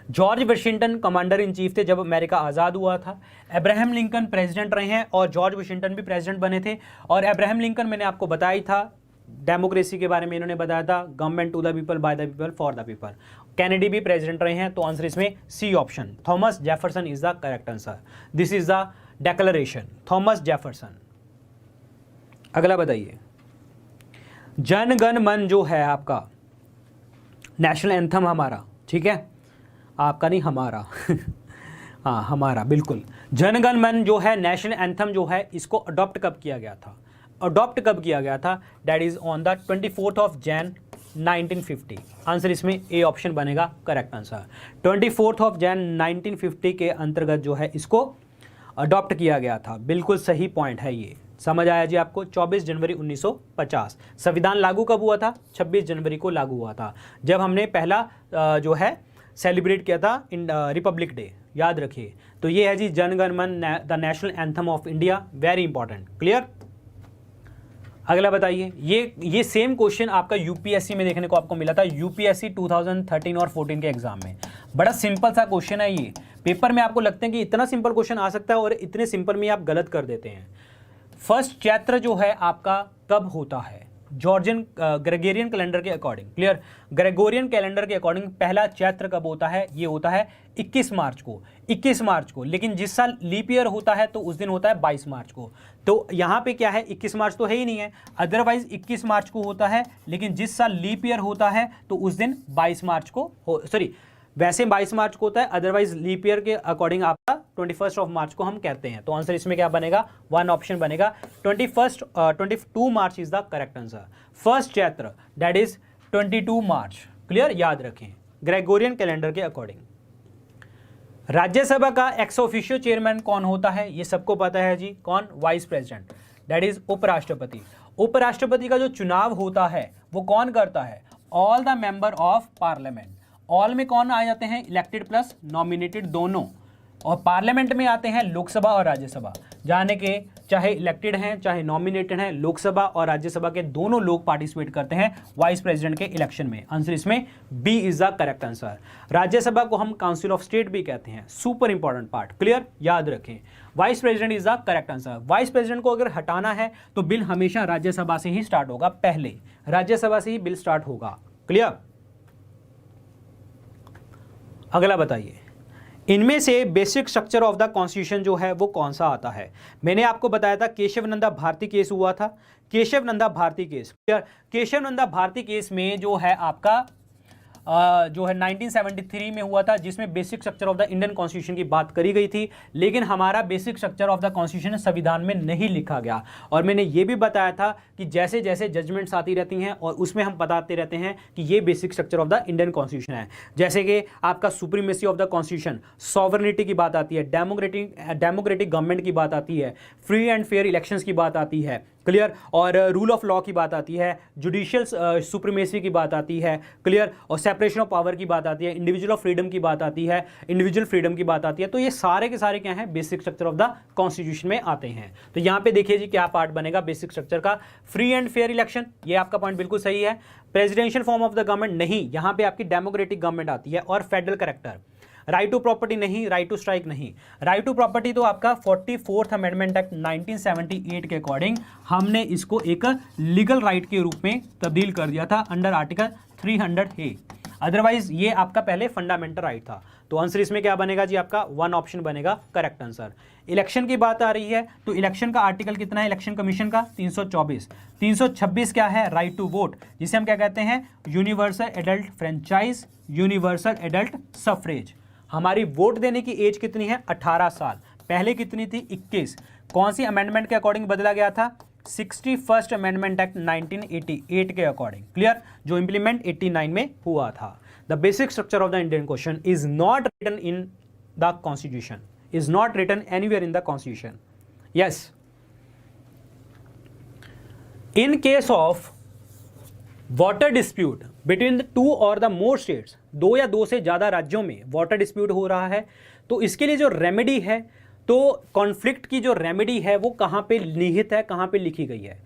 George Washington commander in chief थे जब अमेरिका आज़ाद हुआ था। अब्राहम लिंकन प्रेसिडेंट रहे हैं और जॉर्ज वाशिंगटन भी प्रेसिडेंट बने थे। और अब्राहम लिंकन मैंने आपको बताया था, डेमोक्रेसी के बारे में इन्होंने बताया था, government to the people, by the people, for the people. Kennedy भी प्रेसिडेंट रहे हैं, तो आंसर इसमें C option, Thomas Jefferson is the correct answer. This is the declaration, Thomas Jefferson. अगला बताइए, जन गण मन जो है आपका नेशनल एंथम हमारा, ठीक है, आपका नहीं हमारा हाँ हमारा बिल्कुल, जन गण मन जो है नेशनल एंथम जो है इसको अडॉप्ट कब किया गया था? अडॉप्ट कब किया गया था? That is on the 24 of Jain 1950। Answer इसमें ए ऑप्शन बनेगा करेक्ट आंसर। 24 ऑफ जैन 1950 के अंतर्गत जो है इसको अडॉप्ट किया गया था। बिल्कुल सही पॉइंट है ये, समझ आया जी आपको। 24 जनवरी 1950 संविधान लागू कब हुआ था? 26 जनवरी को लागू हुआ था, जब हमने पहला जो है सेलिब्रेट किया था रिपब्लिक डे, याद रखिए। तो ये है जी जन गण मन, the national anthem of India, very important, clear. अगला बताइए, ये सेम क्वेश्चन आपका यूपीएससी में देखने को आपको मिला था, यूपीएससी 2013 और 14 के एग्जाम में। बड़ा सिंपल सा क्वेश्चन है ये, पेपर में आपको लगता है कि इतना सिंपल क्वेश्चन आ सकता है और इतने सिंपल में आप गलत कर देते हैं। फर्स्ट चैप्टर जो है आपका कब होता है? जॉर्जियन ग्रेगोरियन कैलेंडर के अकॉर्डिंग, क्लियर, ग्रेगोरियन कैलेंडर के अकॉर्डिंग पहला चैत्र कब होता है, ये होता है 21 मार्च को, 21 मार्च को। लेकिन जिस साल लीप ईयर होता है तो उस दिन होता है 22 मार्च को। तो यहाँ पे क्या है, 21 मार्च तो है ही नहीं है, अदरवाइज 21 मार्च को होता है, लेकिन जिस साल लीप ईयर होता है तो उस दिन 22 मार्च को सॉरी वैसे 22 मार्च को होता है, अदरवाइज लीप ईयर के अकॉर्डिंग आपका 21 ऑफ मार्च को हम कहते हैं। तो आंसर इसमें क्या बनेगा, 1 ऑप्शन बनेगा, 22 March is the correct answer. First Chaitra that is 22 March, clear, याद रखें ग्रेगोरियन कैलेंडर के अकॉर्डिंग। राज्यसभा का एक्स ऑफिशियो चेयरमैन कौन होता है, ये सबको पता है जी, कौन, वाइस प्रेसिडेंट, दैट इज उपराष्ट्रपति। उपराष्ट्रपति का जो चुनाव होता है वो कौन करता है, all the member of parliament. All में कौन आ जाते हैं, इलेक्टेड प्लस नॉमिनेटेड दोनों, और पार्लियामेंट में आते हैं लोकसभा और राज्यसभा, जाने के चाहे इलेक्टेड हैं चाहे नॉमिनेटेड हैं, लोकसभा और राज्यसभा के दोनों लोग पार्टिसिपेट करते हैं वाइस प्रेसिडेंट के इलेक्शन में। आंसर इसमें B is the correct answer. Rajya Sabha को हम काउंसिल ऑफ स्टेट भी कहते हैं, सुपर इंपॉर्टेंट पार्ट, क्लियर, याद रखें। Vice president is the correct answer. Vice president को अगर हटाना है तो बिल हमेशा राज्यसभा से ही स्टार्ट होगा, पहले राज्यसभा से ही बिल स्टार्ट होगा, क्लियर। अगला बताइए, इनमें से basic structure of the constitution जो है वो कौन सा आता है। मैंने आपको बताया था केशव नंदा भारती केस हुआ था, केशव नंदा भारती केस, केशव नंदा भारती केस में जो है आपका जो है 1973 में हुआ था, जिसमें basic structure of the Indian constitution की बात करी गई थी, लेकिन हमारा basic structure of the constitution संविधान में नहीं लिखा गया। और मैंने ये भी बताया था कि जैसे जैसे जजमेंट्स आती रहती हैं और उसमें हम बताते रहते हैं कि ये basic structure of the Indian constitution है। जैसे कि आपका supremacy of the constitution, sovereignty की बात आती है, डेमोक्रेटिक गवर्नमेंट की बात आती है, फ्री एंड फेयर इलेक्शंस की बात आती है, क्लियर, और रूल ऑफ लॉ की बात आती है, जुडिशियल सुप्रीमेसी की बात आती है, क्लियर, और सेपरेशन ऑफ पावर की बात आती है, इंडिविजुअल ऑफ फ्रीडम की बात आती है, इंडिविजुअल फ्रीडम की बात आती है। तो ये सारे के सारे क्या हैं, basic structure of the constitution में आते हैं। तो यहाँ पे देखिए जी क्या पार्ट बनेगा बेसिक स्ट्रक्चर का, फ्री एंड फेयर इलेक्शन, ये आपका पॉइंट बिल्कुल सही है। Presidential form of the government नहीं, यहाँ पे आपकी डेमोक्रेटिक गवर्नमेंट आती है, और federal character. Right to property नहीं, राइट टू स्ट्राइक नहीं। राइट टू प्रॉपर्टी तो आपका 44th अमेंडमेंट एक्ट 1978 के अकॉर्डिंग हमने इसको एक लीगल राइट के रूप में तब्दील कर दिया था अंडर आर्टिकल 300A। अदरवाइज ये आपका पहले फंडामेंटल राइट था। तो आंसर इसमें क्या बनेगा जी, आपका 1 ऑप्शन बनेगा करेक्ट आंसर। इलेक्शन की बात आ रही है तो इलेक्शन का आर्टिकल कितना है इलेक्शन कमीशन का, 324। 326 क्या है, राइट टू वोट, जिसे हम क्या कहते हैं, universal adult franchise, universal adult suffrage. हमारी वोट देने की एज कितनी है, 18 साल, पहले कितनी थी, 21। कौन सी अमेंडमेंट के अकॉर्डिंग बदला गया था, 61st अमेंडमेंट एक्ट 1988 के अकॉर्डिंग, क्लियर, जो इंप्लीमेंट 89 में हुआ था। The basic structure of the Indian question is not written in the constitution, is not written anywhere in the constitution. Yes, in case of water dispute between the 2 और the more states, 2 या 2 से ज़्यादा राज्यों में water dispute हो रहा है, तो इसके लिए जो रेमेडी है, तो कॉन्फ्लिक्ट की जो रेमेडी है वो कहाँ पे निहित है, कहाँ पे लिखी गई है।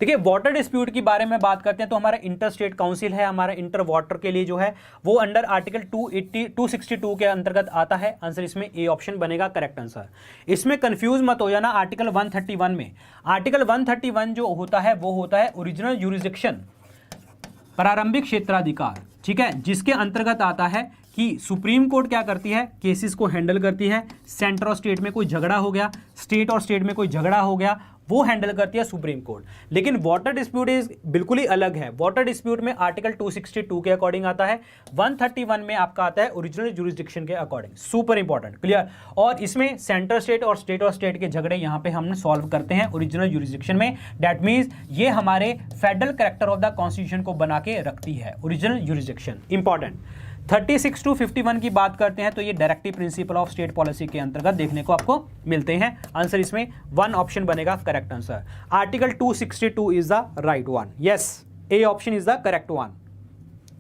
देखिए, वाटर डिस्प्यूट की बारे में बात करते हैं तो हमारा इंटर स्टेट काउंसिल है, हमारा इंटर वाटर के लिए जो है वो अंडर आर्टिकल 262 के अंतर्गत आता है। आंसर इसमें ए ऑप्शन बनेगा करेक्ट आंसर। इसमें कंफ्यूज मत हो जाना, आर्टिकल 131 में, आर्टिकल 131 जो होता है वो होता है ओरिजिनल यूरिसडिक्शन, प्रारंभिक क्षेत्राधिकार, ठीक है, जिसके अंतर्गत आता है कि सुप्रीम कोर्ट क्या करती है, केसेस को हैंडल करती है। सेंटर और स्टेट में कोई झगड़ा हो गया, स्टेट और स्टेट में कोई झगड़ा हो गया, वो हैंडल करती है सुप्रीम कोर्ट। लेकिन वाटर डिस्प्यूट इज बिल्कुल ही अलग है। वाटर डिस्प्यूट में आर्टिकल 262 के अकॉर्डिंग आता है, 131 में आपका आता है ओरिजिनल जुरिस्डिक्शन के अकॉर्डिंग। Super important, clear. और इसमें सेंटर स्टेट और स्टेट के झगड़े यहाँ पे हम सॉल्व करते हैं ओरिजिनल जुरिस्डिक्शन में। दैट मीन्स ये हमारे federal character of the constitution को बना के रखती है, ओरिजिनल जुरिस्डिक्शन, इंपॉर्टेंट। 36 to 51 की बात करते हैं तो ये directive principle of state policy के अंतर्गत देखने को आपको मिलते हैं। आंसर इसमें 1 ऑप्शन बनेगा correct answer. Article 262 is the right one. Yes, A option is the correct one.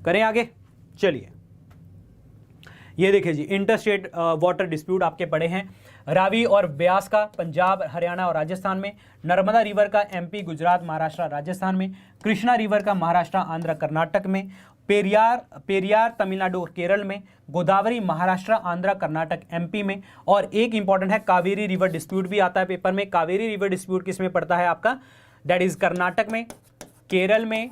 करें आगे, चलिए ये देखिए जी, इंटर स्टेट वाटर डिस्प्यूट आपके पड़े हैं। रावी और ब्यास का पंजाब, हरियाणा और राजस्थान में, नर्मदा रिवर का MP, गुजरात, महाराष्ट्र, राजस्थान में, कृष्णा रिवर का महाराष्ट्र, आंध्र, कर्नाटक में, पेरियार तमिलनाडु और केरल में, गोदावरी महाराष्ट्र, आंध्र, कर्नाटक, MP में, और एक इंपॉर्टेंट है कावेरी रिवर डिस्प्यूट भी आता है पेपर में। कावेरी रिवर डिस्प्यूट किस में पड़ता है आपका, दैट इज कर्नाटक में, केरल में,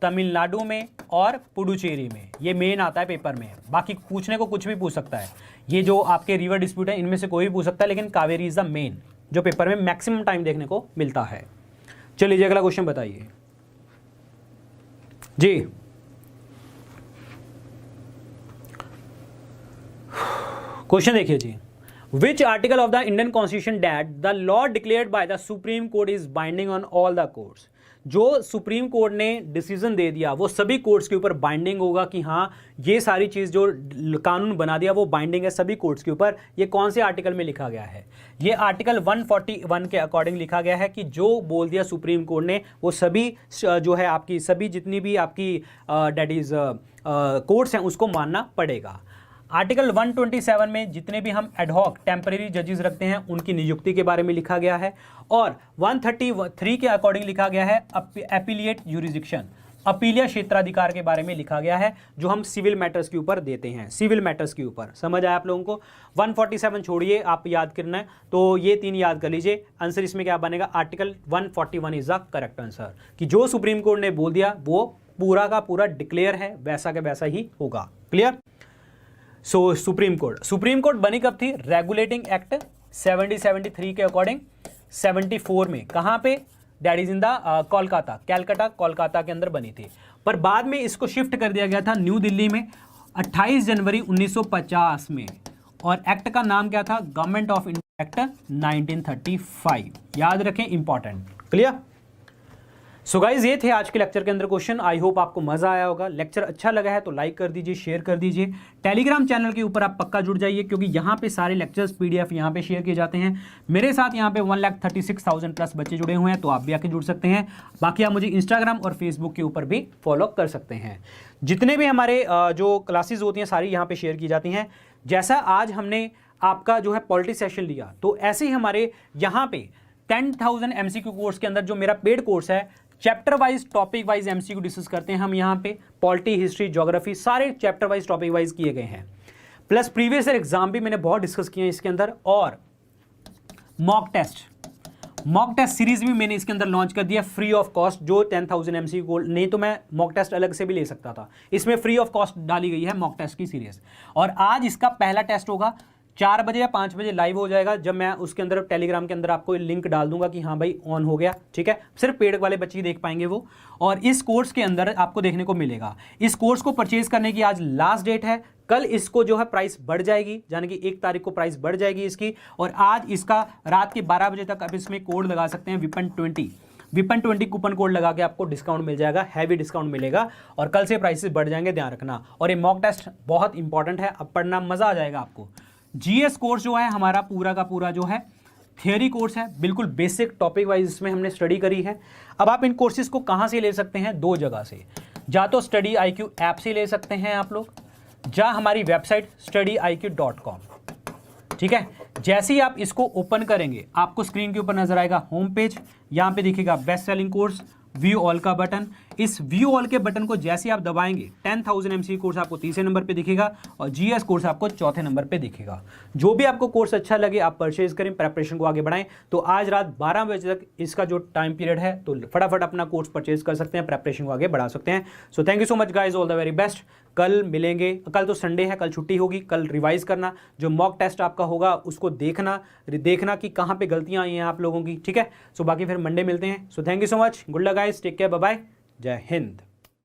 तमिलनाडु में और पुडुचेरी में। ये मेन आता है पेपर में, बाकी पूछने को कुछ भी पूछ सकता है। ये जो आपके रिवर डिस्प्यूट है इनमें से कोई भी पूछ सकता है, लेकिन कावेरी इज द मेन जो पेपर में मैक्सिमम टाइम देखने को मिलता है। चलिए जी अगला क्वेश्चन बताइए जी। क्वेश्चन देखिए जी, which article of the Indian constitution that the law declared by the supreme court is binding on all the courts. जो सुप्रीम कोर्ट ने डिसीजन दे दिया वो सभी कोर्ट्स के ऊपर बाइंडिंग होगा कि हाँ ये सारी चीज़ जो कानून बना दिया वो बाइंडिंग है सभी कोर्ट्स के ऊपर। ये कौन से आर्टिकल में लिखा गया है? ये आर्टिकल 141 के अकॉर्डिंग लिखा गया है कि जो बोल दिया सुप्रीम कोर्ट ने वो सभी जो है आपकी सभी जितनी भी आपकी डेट इज कोर्ट्स हैं उसको मानना पड़ेगा। आर्टिकल 127 में जितने भी हम एडहॉक टेम्परेरी जजेस रखते हैं उनकी नियुक्ति के बारे में लिखा गया है, और 133 के अकॉर्डिंग लिखा गया है अपीलिएट यूरिसडिक्शन, अपीलिया क्षेत्राधिकार के बारे में लिखा गया है जो हम सिविल मैटर्स के ऊपर देते हैं। सिविल मैटर्स के ऊपर समझ आया आप लोगों को? 147 छोड़िए, आप याद करना है तो ये 3 याद कर लीजिए। आंसर इसमें क्या बनेगा? Article 141 is the correct answer, कि जो सुप्रीम कोर्ट ने बोल दिया वो पूरा का पूरा डिक्लेयर है, वैसा का वैसा ही होगा। क्लियर? सो सुप्रीम कोर्ट बनी कब थी? रेगुलेटिंग एक्ट 7073 के अकॉर्डिंग 74 में। कहाँ पे? That is in the Kolkata के अंदर बनी थी, पर बाद में इसको शिफ्ट कर दिया गया था न्यू दिल्ली में 28 जनवरी 1950 में, और एक्ट का नाम क्या था? Government of India act 1935। याद रखें, इंपॉर्टेंट। क्लियर? सो गाइज ये थे आज के लेक्चर के अंदर क्वेश्चन। आई होप आपको मजा आया होगा। लेक्चर अच्छा लगा है तो लाइक कर दीजिए, शेयर कर दीजिए। टेलीग्राम चैनल के ऊपर आप पक्का जुड़ जाइए, क्योंकि यहाँ पे सारे लेक्चर्स PDF यहाँ पे शेयर किए जाते हैं। मेरे साथ यहाँ पे 1,36,000 प्लस बच्चे जुड़े हुए हैं, तो आप भी आके जुड़ सकते हैं। बाकी आप मुझे इंस्टाग्राम और फेसबुक के ऊपर भी फॉलो कर सकते हैं। जितने भी हमारे जो क्लासेज होती हैं सारी यहाँ पे शेयर की जाती हैं। जैसा आज हमने आपका जो है पॉलिटी सेशन लिया, तो ऐसे ही हमारे यहाँ पे 10,000 MCQ कोर्स के अंदर जो मेरा पेड कोर्स है, chapter wise topic wise MCQ discuss करते हैं हम यहाँ पे। पॉलिटी, हिस्ट्री, ज्योग्राफी सारे चैप्टर वाइज टॉपिक वाइज किए गए हैं। प्लस प्रीवियस ईयर एग्जाम भी मैंने बहुत डिस्कस किए हैं इसके अंदर, और मॉक टेस्ट सीरीज भी मैंने इसके अंदर लॉन्च कर दिया फ्री ऑफ कॉस्ट। जो 10,000 MCQ नहीं तो मैं मॉक टेस्ट अलग से भी ले सकता था, इसमें फ्री ऑफ कॉस्ट डाली गई है मॉक टेस्ट की सीरीज। और आज इसका पहला टेस्ट होगा 4 बजे या 5 बजे लाइव हो जाएगा, जब मैं उसके अंदर टेलीग्राम के अंदर आपको लिंक डाल दूंगा कि हाँ भाई ऑन हो गया। ठीक है, सिर्फ पेड वाले बच्चे ही देख पाएंगे वो। और इस कोर्स के अंदर आपको देखने को मिलेगा, इस कोर्स को परचेज करने की आज लास्ट डेट है। कल इसको जो है प्राइस बढ़ जाएगी, यानी कि 1 तारीख को प्राइस बढ़ जाएगी इसकी। और आज इसका रात के 12 बजे तक आप इसमें कोड लगा सकते हैं विपन 20 कूपन कोड लगा के आपको डिस्काउंट मिल जाएगा, हैवी डिस्काउंट मिलेगा। और कल से प्राइसेस बढ़ जाएंगे, ध्यान रखना। और ये मॉक टेस्ट बहुत इंपॉर्टेंट है, अब पढ़ना मजा आ जाएगा आपको। GS कोर्स जो है हमारा पूरा का पूरा जो है थियरी कोर्स है, बिल्कुल बेसिक टॉपिक वाइज इसमें हमने स्टडी करी है। अब आप इन कोर्सेज को कहाँ से ले सकते हैं? 2 जगह से, या तो स्टडी IQ ऐप से ले सकते हैं आप लोग, या हमारी वेबसाइट studiiq.com। ठीक है, जैसे ही आप इसको ओपन करेंगे आपको स्क्रीन के ऊपर नजर आएगा होम पेज, यहाँ पे दिखेगा best selling course, view all का बटन। इस व्यू ऑल के बटन को जैसे आप दबाएंगे 10,000 MCQ कोर्स आपको 3रे नंबर पे दिखेगा, और GS कोर्स आपको 4थे नंबर पे दिखेगा। जो भी आपको कोर्स अच्छा लगे आप परचेज करें, प्रेपरेशन को आगे बढ़ाएं। तो आज रात 12 बजे तक इसका जो टाइम पीरियड है, तो फटाफट अपना कोर्स परचेज कर सकते हैं, प्रेपरेशन को आगे बढ़ा सकते हैं। So thank you so much guys, all the very best. कल मिलेंगे, कल तो संडे है, कल छुट्टी होगी। कल रिवाइज करना, जो मॉक टेस्ट आपका होगा उसको देखना कि कहाँ पे गलतियाँ आई हैं आप लोगों की। ठीक है, सो बाकी फिर मंडे मिलते हैं। So thank you so much, good luck guys, take care, bye bye, जय हिंद।